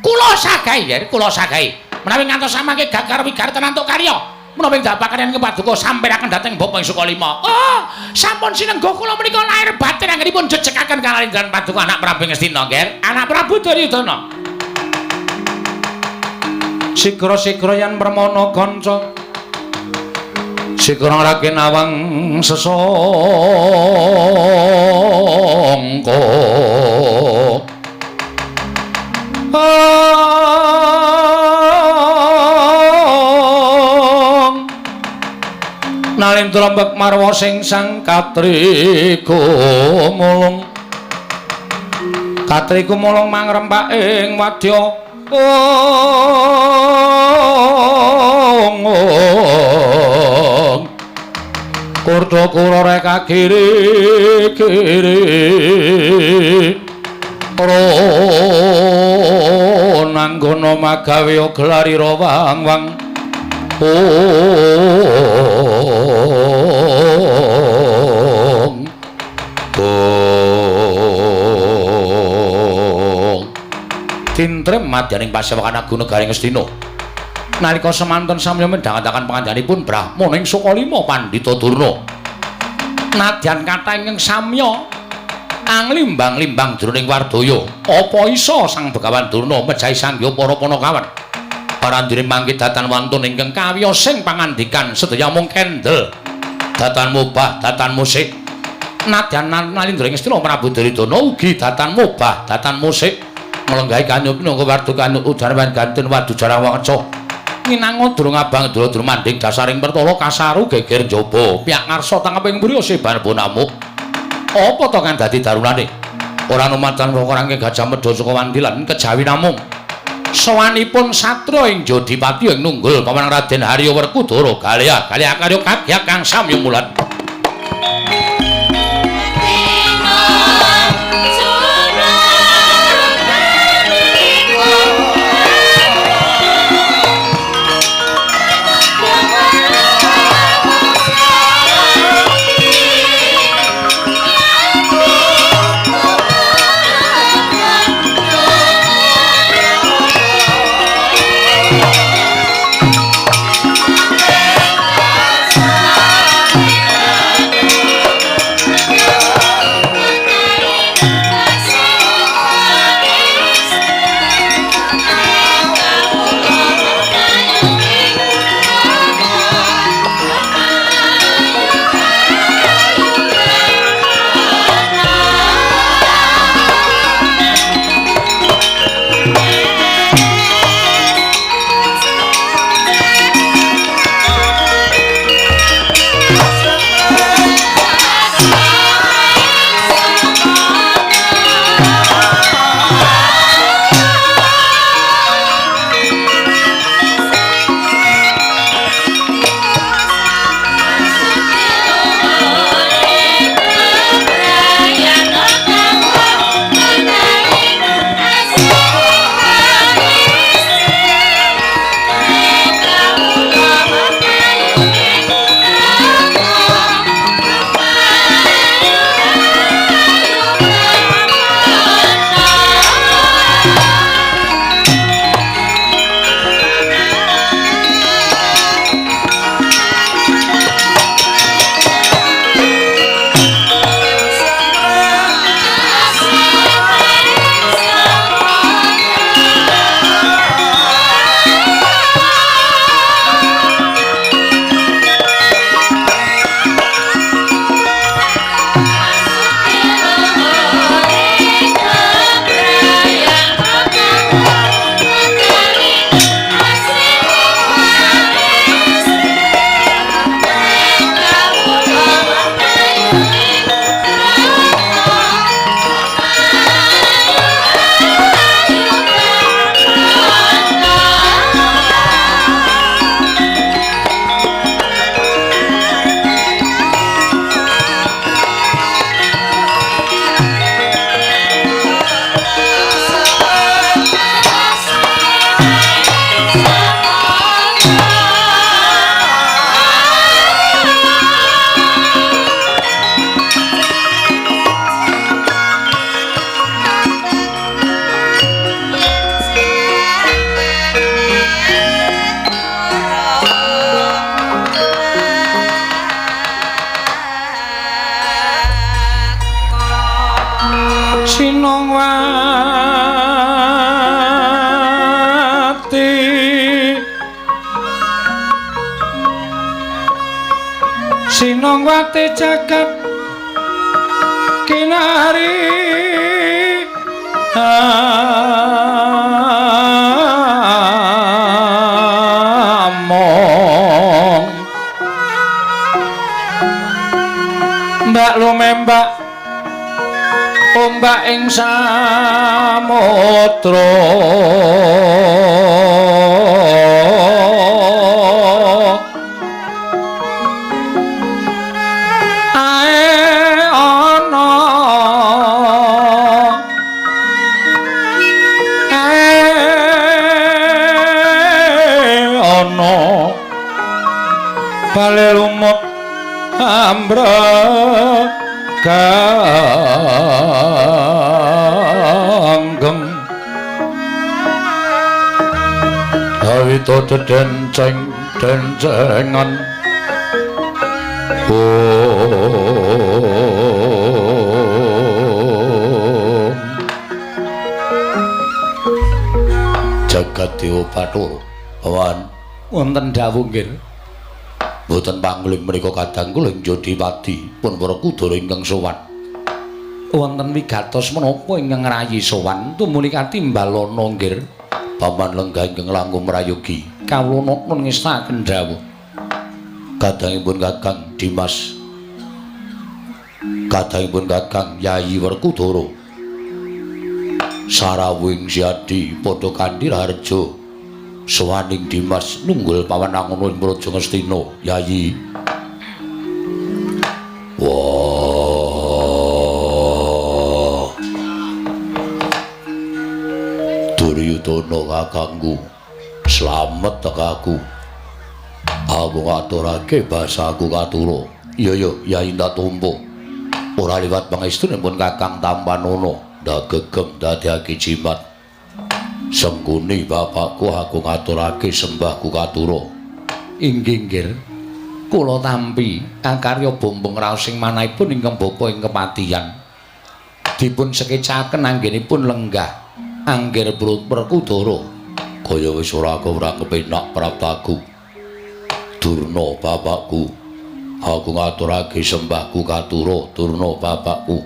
Kula sagahi, kula sagahi. Menawi ngantos samangke gagar wigarten antuk karya, menawi dapaken kepaduka sampiraken dhateng Bapak Sukalima. Oh, sampun sinengga kula menika lair batin anggenipun jejekaken kalenggan paduka anak Prabu Ngastina, Ger. Anak Prabu Duryudana. Sigra-sigra yen permana kanca. Sigra rakin awang sesangka. Nalin trombek marwa sing sang katriku mulung mangrempak ing wadya kurta kula reka kiri nanggana magawe glari rawang-wang Tintrem madyaning pasewakan Agung Negaring Ngastina. Nalika semanten samya midhangetaken pangandikanipun Brahmana ing Sukalima Pandhita Durna. Nadyan kathah ingkang samya anglimbang-limbang jroning wardaya, apa isa Sang Begawan Durna mejahi sangya para panakawan. Parandene mangke datan wantun ingkang kawiyosing pangandikan sedaya mung kendel. Datan mubah, datan musik. Nadyan nalindring Ngastina Prabu Duryudana ugi datan mubah, datan musik. Nglenggahi kanyut nunggu wardu kanyut udan ganten wadu jarang waca. Minangka durung abang dulur manding dasaring pertala kasaru geger njaba piyak ngarsa tangeping mriya seban punamuk. Apa to kang dadi darunane? Ora numatan perkarane Gajah Medha saka Wandilan kejawi namung sawanipun satra ing Jodipati ing nunggul pamanang Raden Harya Werkudara kalih karya kagyak kang samya mulat. Sinongwati jagat kinari among mbak lumembak ombak ing samudra bale lumut ambra kanggem Cerita denceng-dencengan jagat Dewa Bathara Pawan wonten dawuh nggih mboten pangling menika kadang kula ing Jodipati pun para kudara ingkang sowan wonten wigatos menapa ingkang rayi sowan tumuli katimbalana nggih paman lenggah ingkang langkung mrayogi kawula nun ngestaken dawuh kadangipun Kakang Dimas kadangipun Kakang Yayi Werkudara sarawing siadi padha kanthi harja sawaning Dimas nunggul pawanangono ing Praja Ngastina Yayi wah Duryudana kakangku slamet tekaku aku ngaturake basaku katura iya Yayi Ndatompo ora liwat pangestunipun Kakang Tampanana dagegem dadekake jimat Sengkuni bapakku aku ngaturake sembahku katura inggih nggih kula tampi karya bombong raos sing manahipun ingkang bapa ing kepatihan dipun sekecaken anggenipun lenggah Angger Werkudara kaya wis ora kepenak praptaku Durna bapakku aku ngaturake sembahku katura Durna bapakku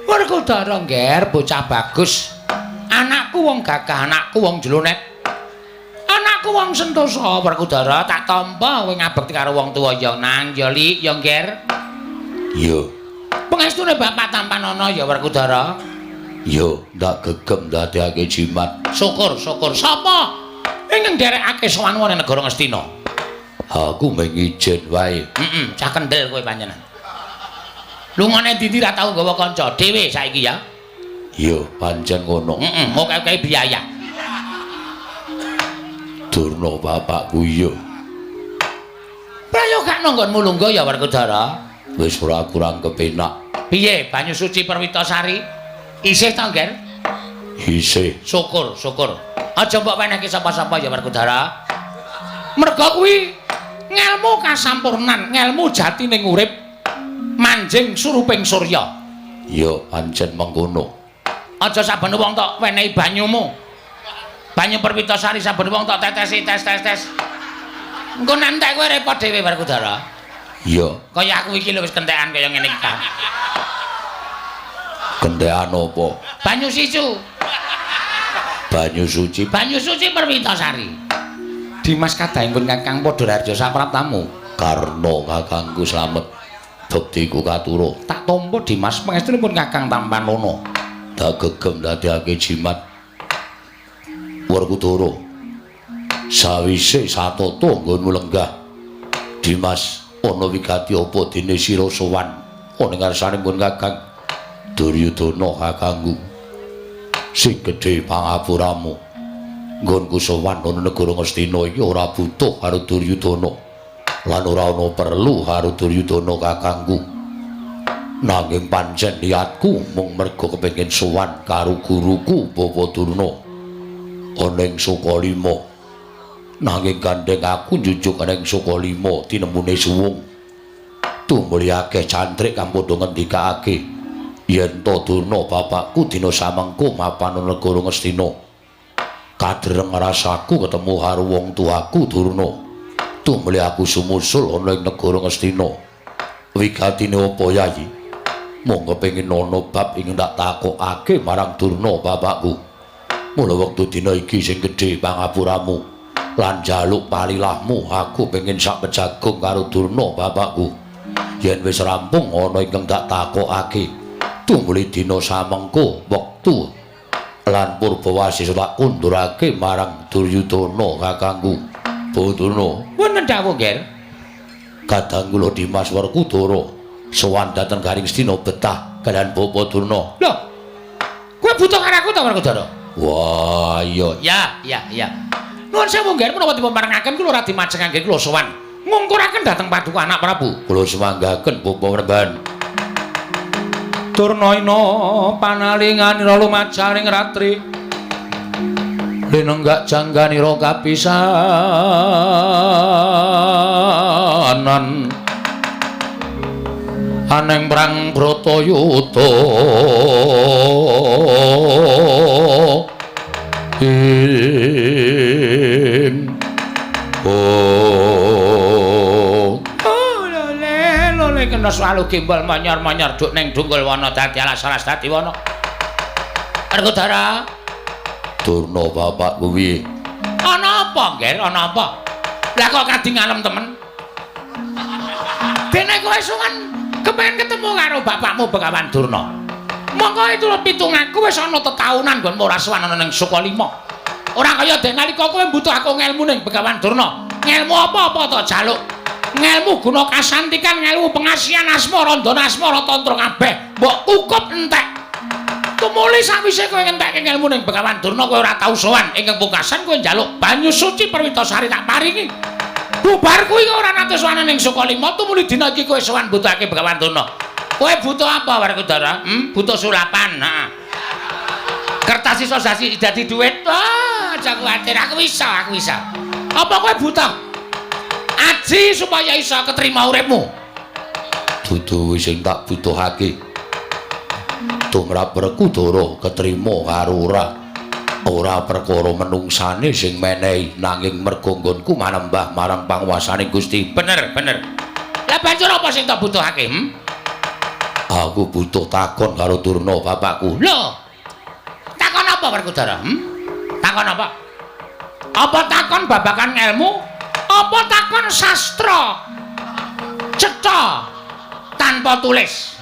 Werkudara ngger bocah bagus anakku wong gagah anakku wong jlonet anakku wong sentosa Werkudara tak tampa kowe ngabekti karo wong tuwa ya nang ya Lik ya ngger iya pangestune Bapak Tampanana ya Werkudara iya ndak gegem dadekake jimat syukur sapa ingkang nderekake sowan wonten negara Ngastina aku mung ijen wae cah kendel kowe panjenengan lungane ndi ra tau nggawa kanca dhewe saiki ya iya pancen ngono oke biaya Durna bapakku iya prayo gak nanggonmu lungguh ya Werkudara wis ora kurang kepenak piye banyu suci Perwitasari isih ta ngger isih syukur aja mbok wenehke sapa-sapa ya Werkudara merga kuwi ngelmu kasampurnan ngelmu jatining urip manjing suruping surya iya pancen mengkono aja saben wong tok wenehi banyumu banyu Perwitasari saben wong tok tetesi tes engko nentek kowe repot dhewe Werkudara iya kaya aku iki lho wis kentekan kaya ngene iki kentekan apa banyu suci Perwitasari Dimas kadangipun Kakang Padharjo sapraptamu karna kakangku slamet bektiku katura tak tampa Dimas pangestunipun Kakang Tampanana dagegem dadekake jimat Werkudara sawise satata nggonmu lenggah Dimas ana wigati apa dene sira sowan ana ngarsanipun Kakang Duryudana kakangku sing gedhe pangapuramu nggonku sowan ana negara Ngastina iki ora butuh karo Duryudana lan ora ana perlu karo Duryudana kakangku nanging pancen niatku mung merga kepengin sowan karo guruku Bapa Durna ana ing Sukalima nanging gandeng aku njujuk ana ing Sukalima tinemune suwung tumuli akeh cantrik kang padha ngendikake yen to Durna bapakku dina samengko mapan ana negara Ngastina kadreng rasaku ketemu karo wong tuaku Durna tumuli aku sumusul ana ing negara Ngastina wigatine apa Yayi mung kepengin ana bab ing tak takokake marang Durna bapakku mula wektu dina iki sing gedhe pangapuramu lan jaluk palilahmu aku pengin sak pejagung karo Durna bapakku yen wis rampung ana ingkang tak takokake tumuli dina samengko wektu lan Purbawasisa tak kundurake marang Duryudana kakangku Durna wonten dawuh nggih kadang kula Dimas Werkudara sowan dhateng Garing Stina betah kaliyan Bapa Durna lho kowe butuh karo aku ta Werkudara wah iya ya nuwun sewu nggih menapa dipun parengaken kula ora dimajengake kula sowan ngungkuraken dhateng Paduka Anak Prabu kula semanggaken Bapa Wremban Durnaina panalinganira lumajaring ratri linenggak jangganira kapisanan aneng prang Bratayuda ing lole kena selalu gimbal manyar-manyar duk ning Dunggul Wana dadi alas dadi wana. Werkudara Durna bapak kuwi. Ana apa, Nger? Ana apa? Lah kok kadingalem temen? Dene kowe suwan kepengin ketemu karo bapakmu Begawan Durna. Monggo miturut pitunganku wis ana tetaunan nggonmu ora suwan ana ning Sukalima. Ora kaya den nalika kowe mbutuh aku ngelmu ning Begawan Durna. Ngelmu apa-apa to jaluk? Ngelmu guna kasantikan, ngelmu pengasihan asmara, ndana asmara tantra kabeh. Mbok kukup entek. Tumuli sawise kowe ngentekke ngelmu ning Begawan Durna kowe ora tau sowan ing pungkasan kowe njaluk banyu suci Perwitasari tak paringi. Bubar kuwi kok ora nate sowan ning Sukalima, tumuli dina iki kowe sowan butuhake Begawan Durna. Kowe butuh apa Werkudara? Butuh sulapan. Heeh. Kertas iso dadi dhuwit. Wah, aja kuwatir, aku bisa. Apa kowe butuh aji supaya iso ketrima uripmu? Dudu sing tak butuhake. Tumrap Werkudara ketrima karo ora perkara menungsane sing menehi nanging mergo nggonku manembah marang panguwasaning Gusti. Bener. Lah banjur apa sing tak butuhake? Aku butuh takon karo Durna bapakku. Lho. Takon apa Werkudara? Takon apa? Apa takon babakan ilmu? Apa takon sastra? Cetha tanpa tulis.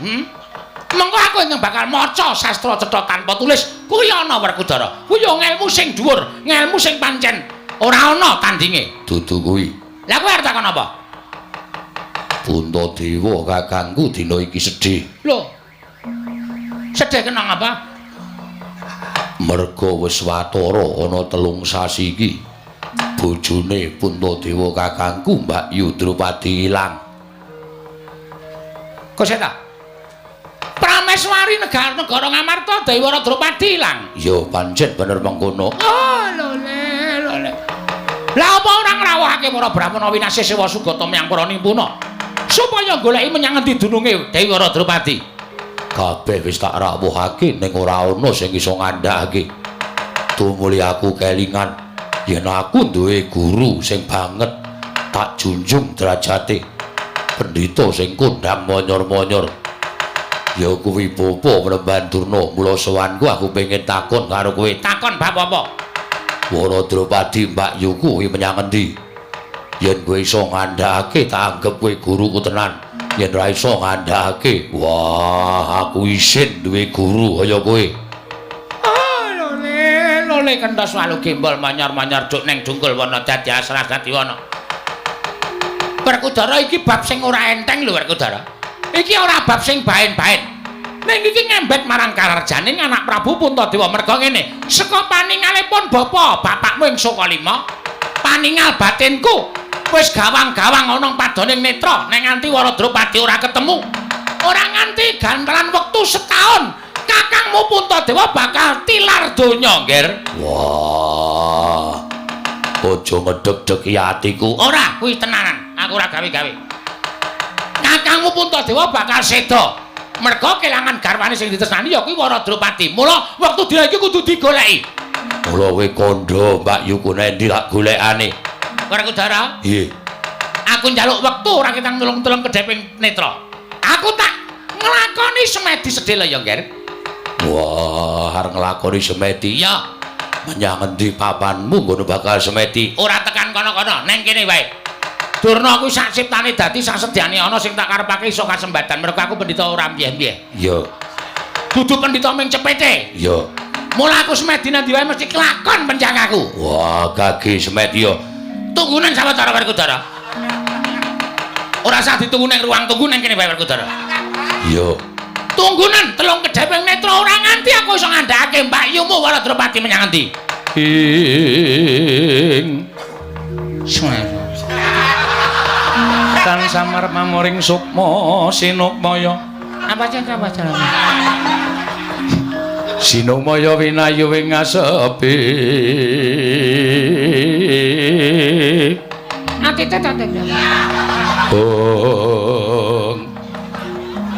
Mengko aku yang bakal maca sastra cetha tanpa tulis. Kuwi ana Werkudara. Kuwi yo ngelmu sing dhuwur, ngelmu sing pancen ora ana tandinge. Dudu kuwi. Lah kowe arep takon apa? Puntadewa kakangku dina iki sedih. Lho. Sedih kenang apa? Merga wis watara ana 3 sasi iki. Bojone Puntadewa kakangku Mbak Yu Drupadi ilang. Koseta. Prameswari negara Ngamarta Dewara Drupadi ilang. Ya pancen bener mengkono. Oh, lole. Lah apa ora ngrawuhake para Brahmana winasih sewa sugata menyang para nimpuna supaya goleki menyang endi dununge Dewara Drupadi. Kabeh wis tak rawuhake ning ora ana sing iso ngandhakake. Tumuli aku kelingan yen aku duwe guru sing banget tak junjung derajate. Pendhita sing kondhang monyor-monyor. Ya kuwi Bapa Mremban Durna, mula sowanku aku pengen takon karo kowe. Takon bab apa? Wara Drupadi Mbak Yu kuwi menyang endi? Yen kowe iso ngandhakake tak anggap kowe guruku tenan. Yen ora iso ngandhakake, wah aku isin duwe guru kaya kowe. Oh, lole kenthos walu gembol manyar-manyar duk ning Dunggul Wana dadi asras dadi wana. Werkudara iki bab sing ora enteng lho Werkudara. Iki ora bab sing baen-baen. Ning iki ngembet marang kararjaning anak Prabu Puntadewa merga ngene. Seka paningalipun bapakmu ing Sukalima, paningal batinku wis gawang-gawang ana padoning netra ning nganti Wara Drupadi ora ketemu. Ora nganti gantaran wektu setahun, kakangmu Puntadewa bakal tilar donya, Nger. Wah. Aja ngedeg-degi atiku. Ora, kuwi tenanan. Aku ora gawe-gawe. Kakangmu Puntadewa bakal seda. Merga kelangan garwane sing ditresnani ya kuwi Wara Drupadi. Mula wektu dina iki kudu digoleki. Mula kowe kandha Mbak Yu ku endi lak golekane? Werkudara? Nggih. Aku njaluk wektu ora kitang nulung-tulung kedheping netra. Aku tak nglakoni semedi sedhela ya, Nger. Wah, arep nglakoni semedi. Ya, Menyang endi papanmu ngono bakal semedi? ora tekan kono-kono, neng kene wae. Durna kuwi sak ciptane dadi sak sediane ana sing tak karepake iso kasembatan. Mergo aku pendhita ora mbiyeh-mbiyeh. Ya. Dudu pendhita ming cepete. Ya. Mula aku semedi nang ndi wae mesti kelakon penjangkaku. Wah, kaki semedi ya. Tunggunan sawetara Werkudara. Ora usah ditunggu ning ruang tunggu ning kene wae Werkudara. Ya. Tunggunan telung kedheping netra ora nganti aku iso ngandhakake Mbak Yumu Wara Drupadi menyang endi. Tan samar mamuring sukma sinukmaya. Apa cek? Sinumaya winayu ing ngasepi. Atite to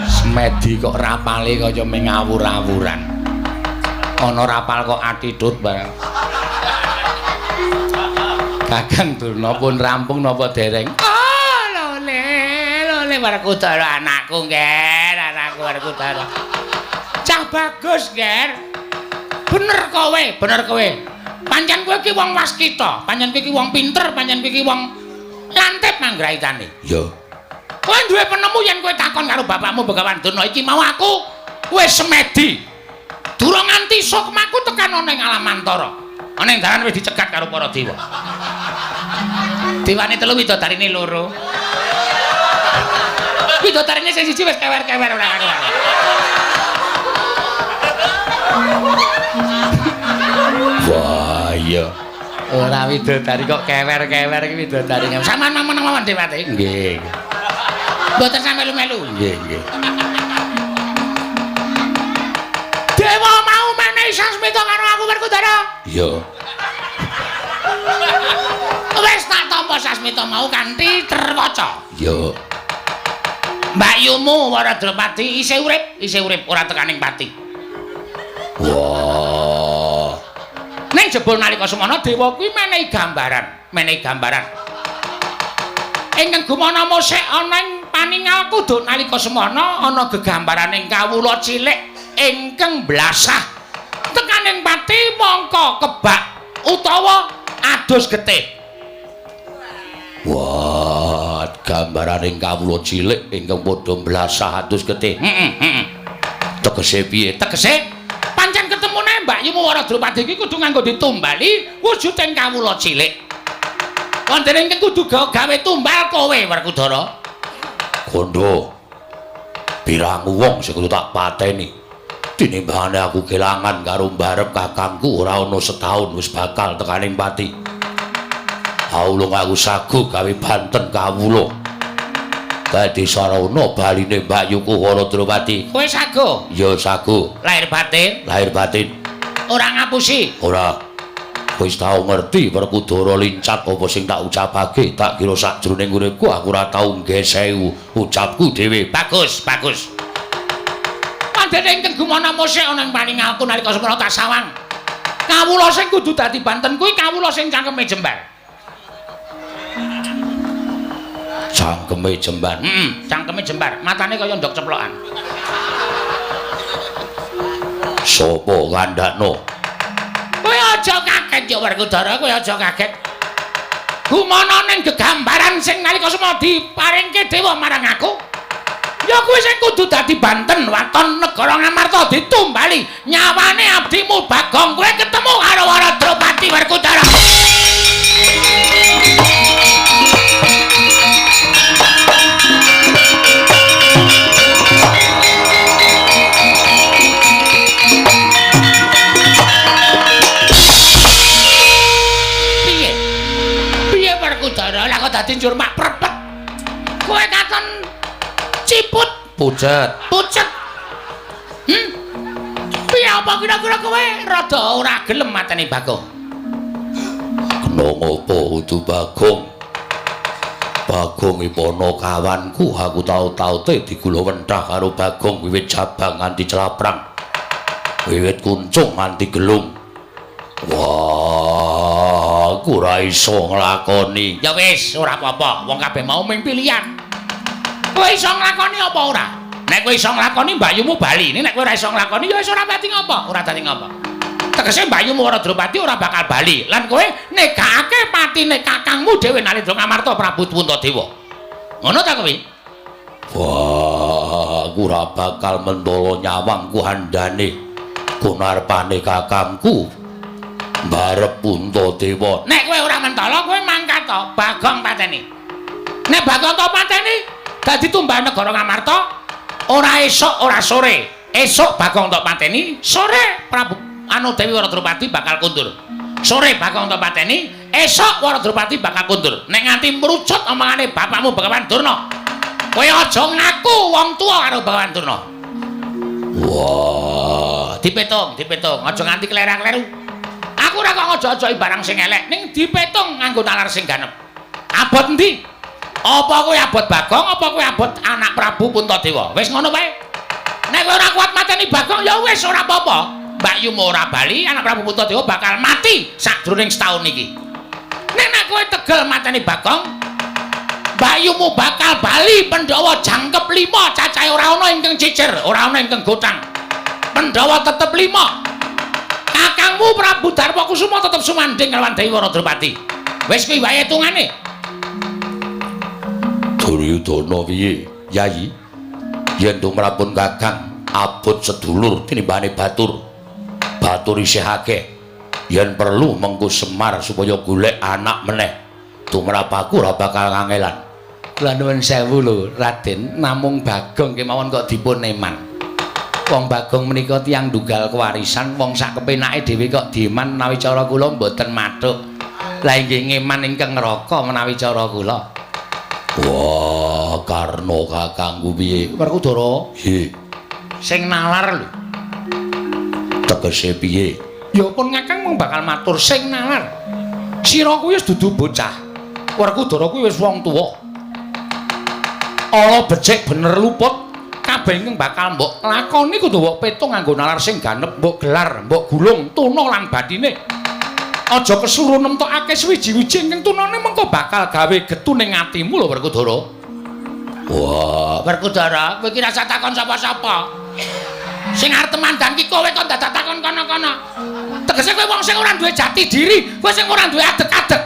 Semedi kok rapale kaya ming ngawur-awuran. Ana rapal kok atidut bareng. Kakang Durna pun rampung napa dereng? Oh, lole Werkudara anakku, Nger, anakku Werkudara. Cah bagus, Nger. Bener kowe. Pancen kowe iki wong waskita, pancen kowe iki wong pinter, pancen kowe iki wong lantip manggraitane. Ya. Kowe duwe penemu yen kowe takon karo bapakmu Begawan Durna iki mau aku wis semedi. Durung nganti sukmaku tekan ana ing Alamantara. Ana ing dalan wis dicegat karo para dewa. Dewane telu widodarine loro. Widodarine sing siji wis kewer-kewer ora karuan. Wah, iya. Ora widodari kok kewer-kewer iki widodarine. Saman mawon Dewate. Nggih. Mboten sampe melu-melu. Nggih. Dewa mau menehi sasmita karo aku Werkudara. Iya. Wis tak tampa sasmita mau kanthi terwaca. Iya. Mbakyumu Waradropati isih urip ora tekaning pati. Wah. Ning jebul nalika semana dewa kuwi menehi gambaran. Ingkang gumana musik ana ing paningalku duk nalika semana ana gegambaraning kawula cilik ingkang blasah tekaning pati mangka kebak utawa adus getih. Wah, gambaraning kawula cilik ingkang padha blasah adus getih. Tegese piye? Tegese pancen ketemune Mbakyumu Waradropati iki kudu nganggo ditumbali wujuding kawula cilik. Wonten ingkang kudu gawe tumbal kowe Werkudara. Kondo. Pirang wong sing kudu tak pateni. Tinimbangane aku kelangan karo mbarep kakangku ora ana setahun wis bakal tekaning pati. Aulung aku sagu gawe banten kawula. Dadi sarana baline mbakyuku Waradropati. Kowe sago? Ya sagu. Lahir batin? Lahir batin. Ora ngapusi? Ora. Wis tau ngerti Werkudara lincat apa sing tak ucapake, tak kira sakjroning uripku aku ora tau nggesehi ucapku dhewe. Bagus. Pandene ingkang gumana musik ana ing paningalku nalika semana tak sawang. Kawula sing kudu dadi banten kuwi kawula sing cangkeme jembar. Cangkeme jembar. Cangkeme jembar. Matane kaya ndok ceplokan. Sopo ngandakno? Kowe aja kaget ya Werkudara, kowe aja kaget. Gumana ning gegambaran sing nalika semana diparingke dewa marang aku. Ya kowe sing kudu dadi banten waton negara Ngamarta ditumbali nyawane abdimu Bagong. Kowe ketemu karo Waradropati Werkudara. Werkudara lah kok dadi njur mak prepet. Kowe katon ciput Pucet. Piye apa kira-kira kowe rada ora gelem mateni Bagong? Kena ngopo udu Bagong? Bagong ipono kawanku, aku tau-taute digula wenthah karo Bagong wiwit jabang nganti celaprang. Wiwit kuncung nganti gelung. Wah, aku ora iso nglakoni. Ya wis, ora apa-apa, wong kabeh mau ming pilihan. Kowe iso nglakoni apa ora? Nek kowe iso nglakoni mbakyumu bali, nek kowe ora iso nglakoni ya wis ora dadi ngopo, ora dadi ngopo. Tegese mbakyumu Waradropati ora bakal bali lan kowe negakake patine kakangmu dhewe Nalendra Ngamarta Prabu Puntadewa. Ngono ta kowe? Wah, aku ora bakal mentolo nyawangku handane kunarpane kakangku. Mbarep Puntadewa. Nek kowe ora mentala kowe mangkat to Bagong pateni. Nek Bagong to pateni dadi tumbal negara Ngamarta ora esuk ora sore. Esuk Bagong to pateni, sore Prabu Dewi Waradropati bakal kundur. Sore Bagong to pateni, esuk Waradropati bakal kundur. Nek nganti mrucut omongane bapakmu Begawan Durna. Kowe aja ngaku wong tuwa karo Begawan Durna. Wah, dipetung, aja nganti klerak-kleru. Aku ora kok ngojo-ojoki barang sing elek, ning dipetung nganggo nalar sing ganep. Abot endi? Apa kowe abot Bagong, apa kowe abot anak Prabu Puntadewa? Wis ngono wae. Nek kowe ora kuat mateni Bagong ya wis ora apa-apa. Mbak Yu ora bali, anak Prabu Puntadewa bakal mati sadurunge setahun iki. Nek kowe tegel mateni Bagong, Mbak Yumu bakal bali Pandhawa jangkep 5, cacahe ora ana ingkang cicir, ora ana ingkang gotang. Pandhawa tetep 5. Kakangmu Prabu Darma Kusuma tetep sumandhing kelawan Dewi Waradrupati. Wis kuwi wae hitungane. Duryudana piye, Yayi? Yen tumrapun Kakang abot sedulur tinimbane batur. Batur isih akeh. Yen perlu mengko Semar supaya golek anak meneh. Tumrap aku ora bakal kangelan. Kula nuwun sewu lho, Raden, namung Bagong kemawon kok dipun eman. Wong Bagong menika tiyang ndunggal kewarisan, wong sak kepenake dhewe kok dieman menawi cara kula mboten mathuk. Lah inggih ngeman ingkang neraka menawi cara kula. Wah, karna kakangku piye? Werkudara. Nggih. Sing nalar lho. Tegese piye? Ya pun Kakang mung bakal matur sing nalar. Sira kuwi wis dudu bocah. Werkudara kuwi wis wong tuwa. Ala becik bener luput. Kabeh ingkang bakal mbok lakoni kudu mbok petung nganggo nalar sing ganep, mbok gelar, mbok gulung tuna lan bathine. Aja kesuruh nemtokake swiji-wiji ingkang tunane mengko bakal gawe getu ning atimu lho Werkudara. Wah, Werkudara, kowe iki rasa takon sapa-sapa. Sing arep mandangki kowe kok dadak takon kono-kono. Tegese kowe wong sing ora duwe jati diri, kowe sing ora duwe adeg-adeg.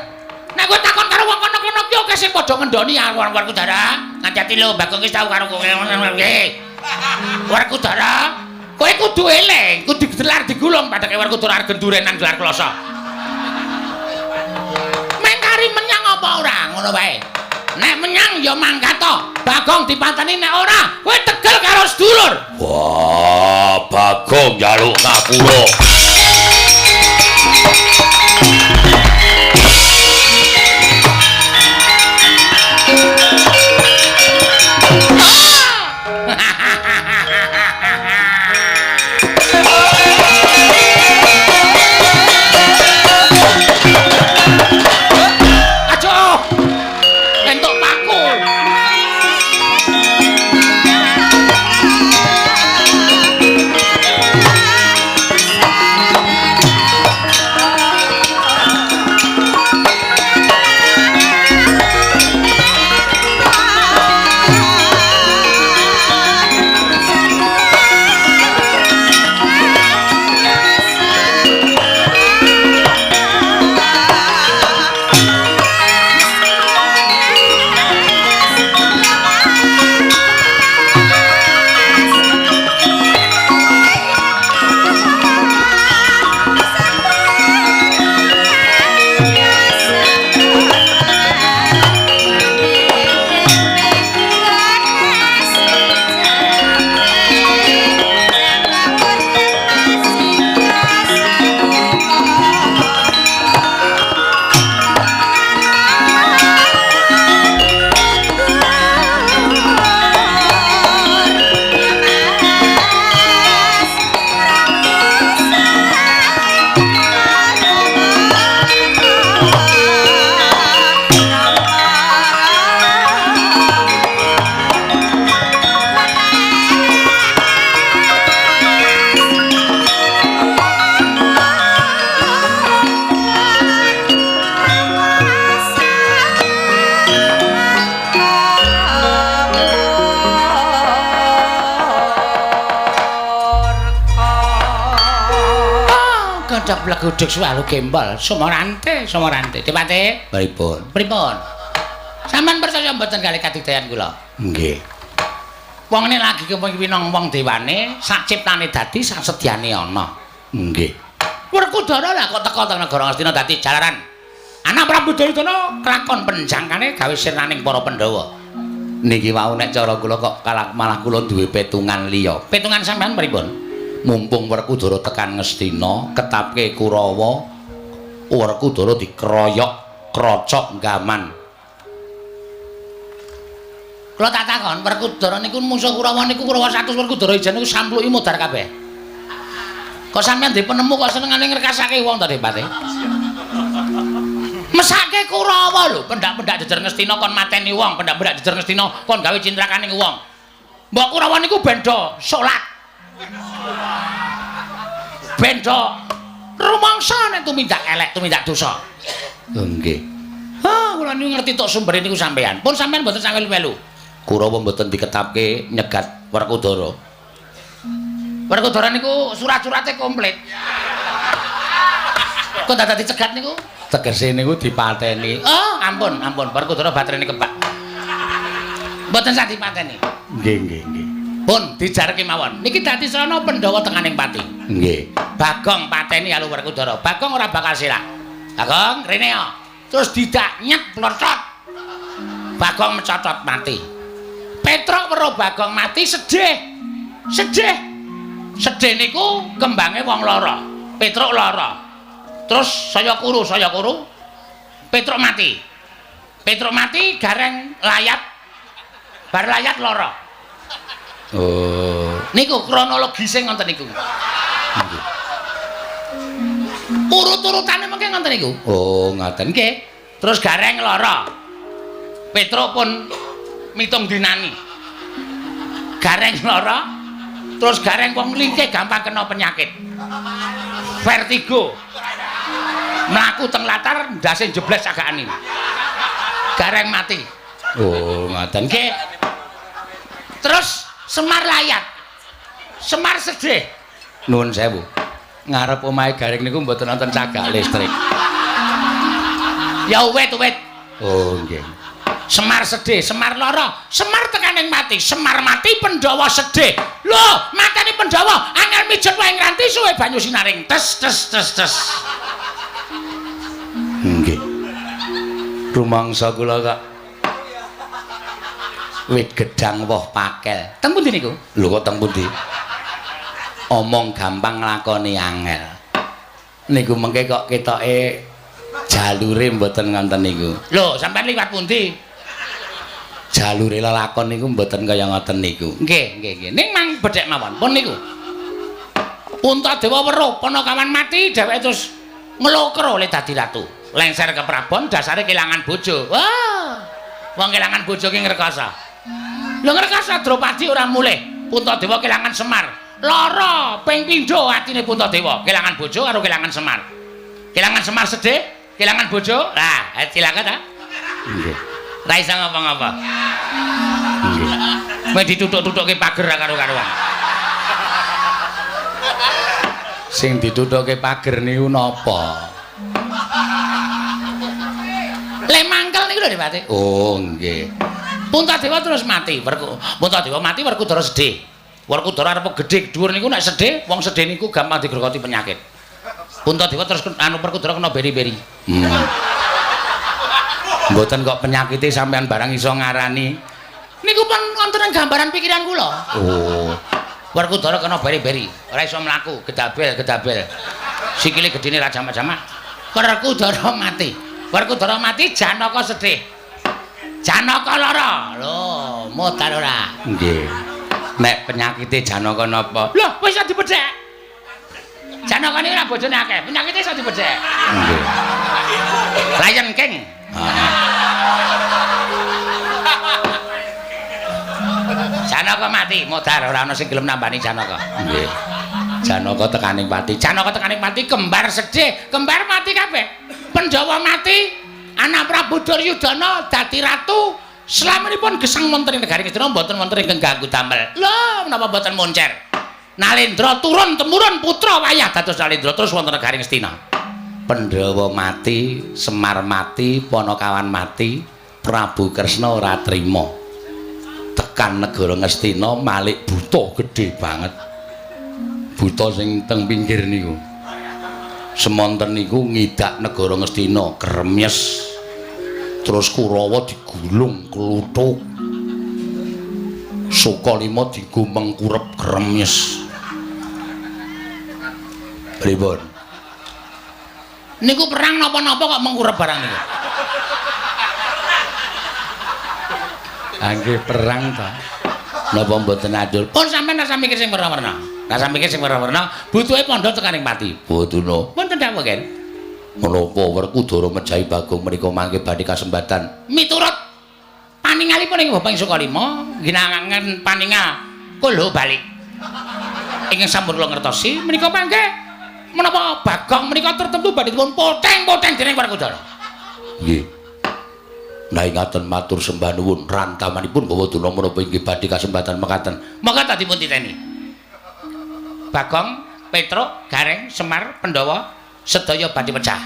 Nek kowe takon karo wong kono-kono ki oke sing padha ngendoni Werkudara. Ngati lho Bagong wis tau karo kowe ngono nggih. Werkudara, kowe kudu eling, kudu digelar digulung padake Werkudara arep gendurenan gelar kloso. Mengkari menyang apa ora ngono wae. Nek menyang ya mangkat to. Bagong dipanteni nek ora, kowe tegel karo sedulur. wah, Bagong njaluk ngapura. Gudeg swalu gembol, Sumorante. Dipate, pripun? Sampeyan percaya mboten kalih kadidayan kula? Nggih. Wong nek lagi kepengin wong dewane, sak ciptane dadi, sak sedyane ana. Nggih. Werkudara lah kok teko teng negara Ngastina dadi jalaran. Anak Prabu Duryudana kelakon penjangkane gawe sirnaning para Pandhawa. Niki wau nek cara kula kok malah kula duwe petungan liya. Petungan sampeyan pripun? Mumpung Werkudara tekan Ngastina, ketapke Kurawa, Werkudara dikeroyok, krocok gaman. Kula tak takon, Werkudara niku musuh Kurawa niku Kurawa 100 Werkudara ijen niku sampluki modar kabeh. Kok sampean ndek penemu kok senengane ngrekasake wong to, Dipati? Mesake Kurawa lho, pendak-pendak jejer Ngastina kon mateni wong, pendak-pendak jejer Ngastina kon gawe cintrakaning wong. Mbok Kurawa niku benda salat. Benda rumangsa nek tumindak elek, tumindak dosa. Oh nggih. Kula niku ngerti tok sumbere niku sampean. Pun sampean mboten sangil melu. Kurawa mboten diketapke nyegat Werkudara. Werkudara niku surat-surate komplit. Kok dadak dicegat niku? Tegese niku dipateni. Oh, ampun, Werkudara batrene kebak. Mboten sak dipateni. Nggih. Pun dijarke mawon. Niki dadi srana Pandhawa tenganing pati. Nggih. Bagong pateni alu Werkudara. Bagong ora bakal silak. Bagong rene yo. Terus didak nyet plorcot. Bagong mecotot mati. Petruk weruh Bagong mati sedih. Sedih niku kembange wong lara. Petruk lara. Terus saya kuru. Petruk mati. Gareng layat. Bar layat lara. Oh, Niku kronologise ngoten niku. Urut-urutane mengke ngoten niku. oh ngaten. Nggih. Terus gareng lara. Petruk pun mitung dinani. Gareng lara. Terus gareng wong lingkih gampang kena penyakit. Vertigo. Mlaku teng latar ndase jebles agakane. Gareng mati. Oh, ngaten. Nggih. Terus Semar layat. Semar sedih. Nuwun sewu. Ngarep omahe Gareng niku mboten wonten cagak listrik. Ya wit. Oh, nggih. Semar sedih, Semar lara, Semar tekaning mati, Semar mati Pandhawa sedih. Lho, mateni Pandhawa angel mijet wae ngranti suwe banyu sinaring tes. Nggih. Rumangsa kula kok wit gedang woh pakel. Teng pundi niku? Lho kok teng pundi? Omong gampang nglakoni angel. Niku mengke kok ketoke jalure mboten ngonten niku. Lho, sampean liwat pundi? Jalure lelakon niku mboten kaya ngoten niku. Nggih. Ning mang bedhek mawon. Pun niku. Puntadewa weruh Panakawan mati, dheweke terus nglokro oleh dadi ratu. Lengser ke Prabon, dasare kelangan bojo. Wah. Wong kelangan bojo ki ngrekasa. Lho ngrekasa Dropadi ora mulih. Puntadewa kelangan Semar. Lara ping pindho atine Puntadewa, kelangan bojo karo kelangan Semar. Kelangan Semar sedih, kelangan bojo. Lah, silakan ta? Nggih. Ra iso ngapa-ngapa. Nggih. Wis dituthuk-tuthukke pager ra karo-karoan. Sing dituthuke pager niku napa? Le mangkel niku lho Dipati. Oh, nggih. Puntadewa terus mati. Puntadewa mati Werkudara sedih. Werkudara arep gedhe dhuwur niku nek sedih, wong sedih niku gampang digrogoti penyakit. Puntadewa terus Werkudara kena beri-beri. Mboten kok penyakite sampean barang iso ngarani. Niku pun wonten gambaran pikiran kula. Oh. Werkudara kena beri-beri, ora iso mlaku, gedabel. Sikile gedine ra jamak-jamak. Werkudara mati, Janaka sedih. Janaka lara. Lho, mutar ora. Nggih. Nek penyakite Janaka napa? Lho, wis iso dipedhek. Janaka niku ora bojone akeh, penyakite iso dipedhek. Nggih. Lion King. Janaka mati, modar ora ana sing gelem nambani Janaka. Nggih. Janaka tekaning pati, kembar sedih, kembar mati kabeh. Pandhawa mati, anak Prabu Duryudana dadi ratu. Slaminipun gesang wonten ing negari Ngastina mboten wonten ingkang ganggu damel. Lho, menapa mboten moncer? Nalendra turun temurun putra wayah dados Nalendra terus wonten negari Ngastina. Pandhawa mati, Semar mati, Panakawan mati, Prabu Kresna ora trima. Tekan negara Ngastina Malik buta gedhe banget. Buta sing teng pinggir niku. Semonten niku ngidak negara Ngastina kremyes. Terus Kurawa digulung kluthuk. Sukalima dienggo mengkurep kremyes. Pripun? Niku perang napa-napa kok mengkurep barang niku. Angge perang ta. Napa mboten adul? Pun sampeyan rasa mikir sing werna-werna. Lah sampinge sing werna-werna butuhe pandha tekaning pati. Boduna. Wonten dawuh, Ken. Menapa Werkudara Mejahi Bagong menika mangke badhe kasempatan Miturut paningalipun ing Bapak Sukalima ginangan paningal kula balik. Ingkang sampun kula ngertosi menika mangke menapa Bagong menika tertentu badhe dipun poteng-poteng dening Werkudara. nggih nah ngaten matur sembah nuwun rantamanipun Bawaduna menapa inggih badhe kasempatan mekaten monggo tak dipun titeni Bagong Petruk Gareng Semar Pandhawa sedaya badhe pecah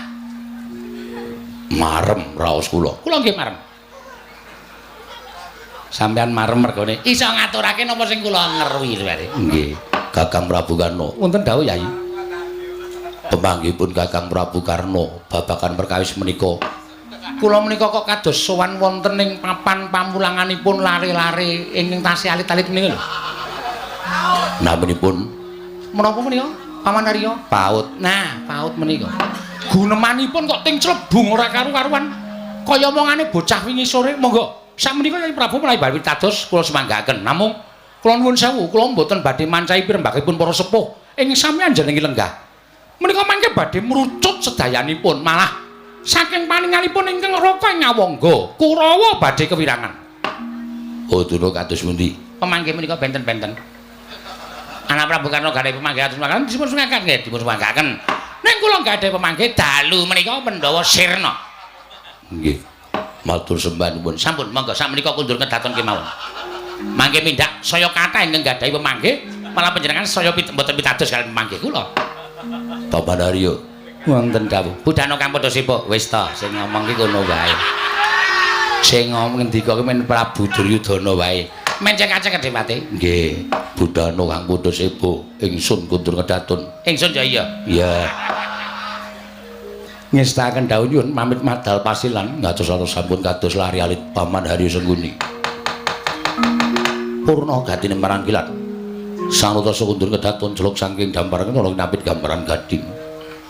marem raos kula nggih marem sampean marem mergone iso ngaturake napa sing kula ngerwi wae nggih Kakang Prabu Karno wonten dawuh Yai pemanggihipun Kakang Prabu Karno babagan perkawis menika kula menika kok kados sowan wonten ing papan pamulanganipun lare-lare ingkang tasih alit-alit menika lho namanipun menapa menika Paman Arya paut nah paut menika gunemanipun kok ting clebung ora karu-karuan kaya omongane bocah wingi sore monggo sakmenika Yai Prabu menawi badhe pitados kula semanggaken namung kula nuwun sewu kula mboten badhe mancahi pirembagipun para sepuh ing sami anjenengi lenggah menika mangke badhe mrucut sedayanipun malah saking paningalipun ingkang raka ing Ngawangga Kurawa badhe kewirangan Boduna kados pundi pemanggih menika benten-benten Anak Prabu Karno gadhah pemanggih atus makaten dipun sungakaken nggih dipun sungakaken ning kula gadhah pemanggih dalu menika Pandhawa Sirna nggih matur sembah nuwun sampun monggo sakmenika kundur ngedaton kemawon mangke mindhak saya kathah ingkang gadhahi pemanggih malah panjenengan saya mboten pitados kaliyan pemanggih kula Paman Arya wonten dawuh budhana kang padha sipuk wis ta sing ngomong ki kono wae sing ngomong ngendika ki men Prabu Duryudana wae menceng-aceng Kedhepati nggih budhana kang padha sipuk ingsun kundur ngedaton ingsun ya iya iya ngestaken dawuh nyuwun pamit madal pasilan ngatos sampun kados lari alit Paman Haryo Sengguni purna gatine marangkilan sanutasa kundur kedaton celuk saking damparan ana napit gambaran gading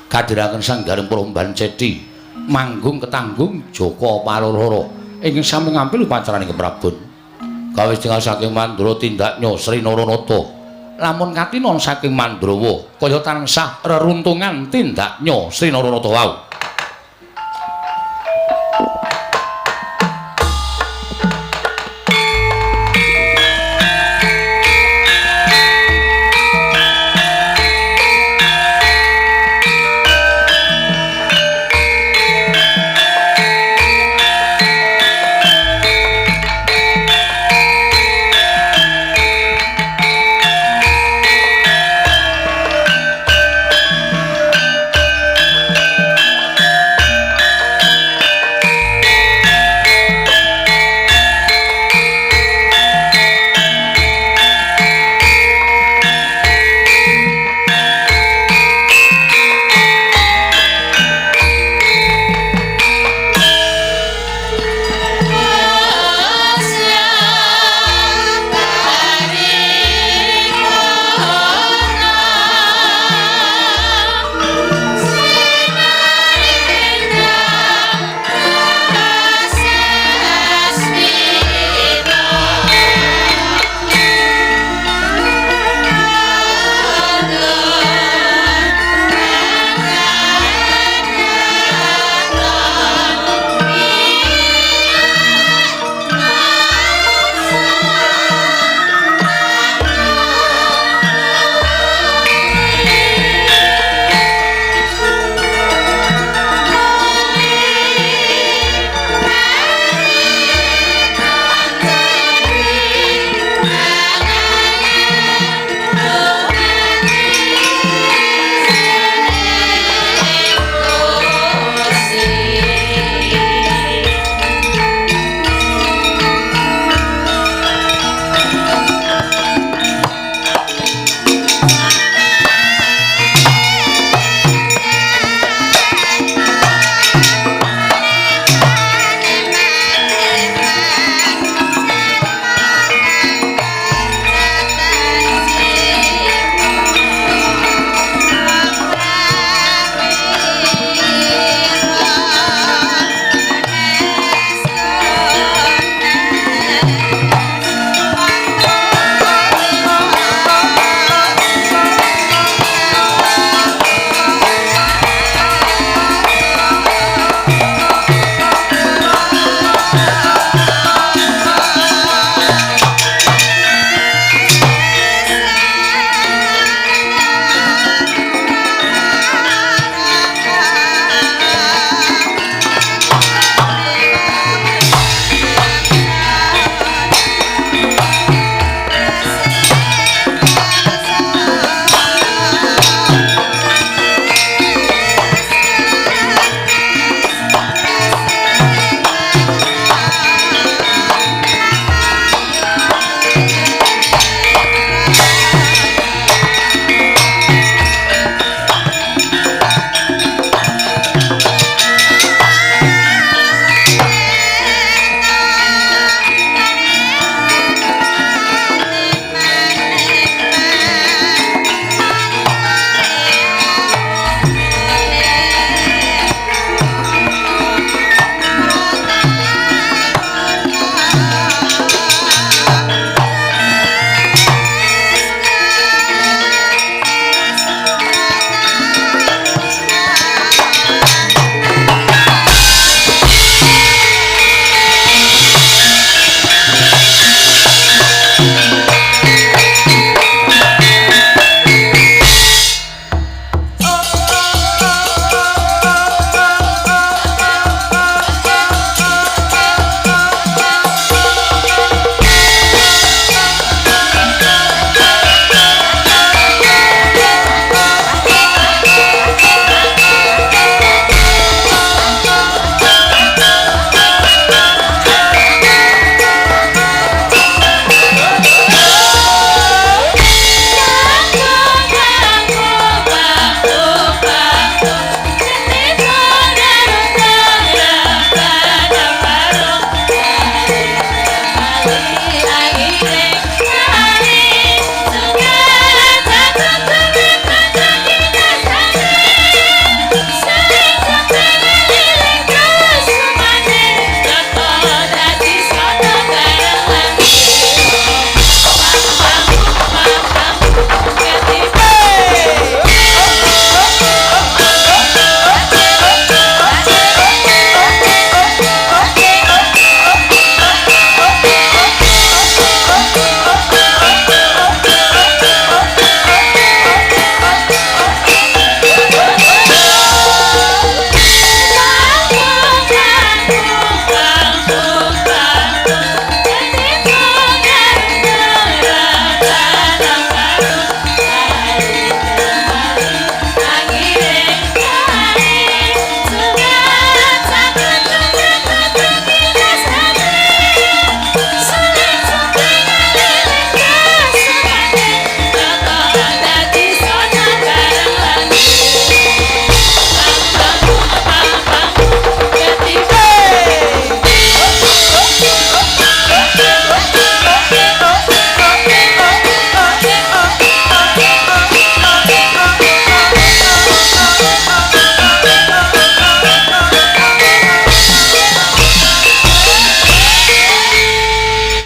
kadiraken sanggaring Promban Cedi manggung ketanggung Joko Palororo ingkang sami ngampil upacaraning keprabon kawis tinggal saking Mandura tindaknya Sri Naranata lamun katinon saking Mandrawa kaya tansah reruntungan tindaknya Sri Naranata wau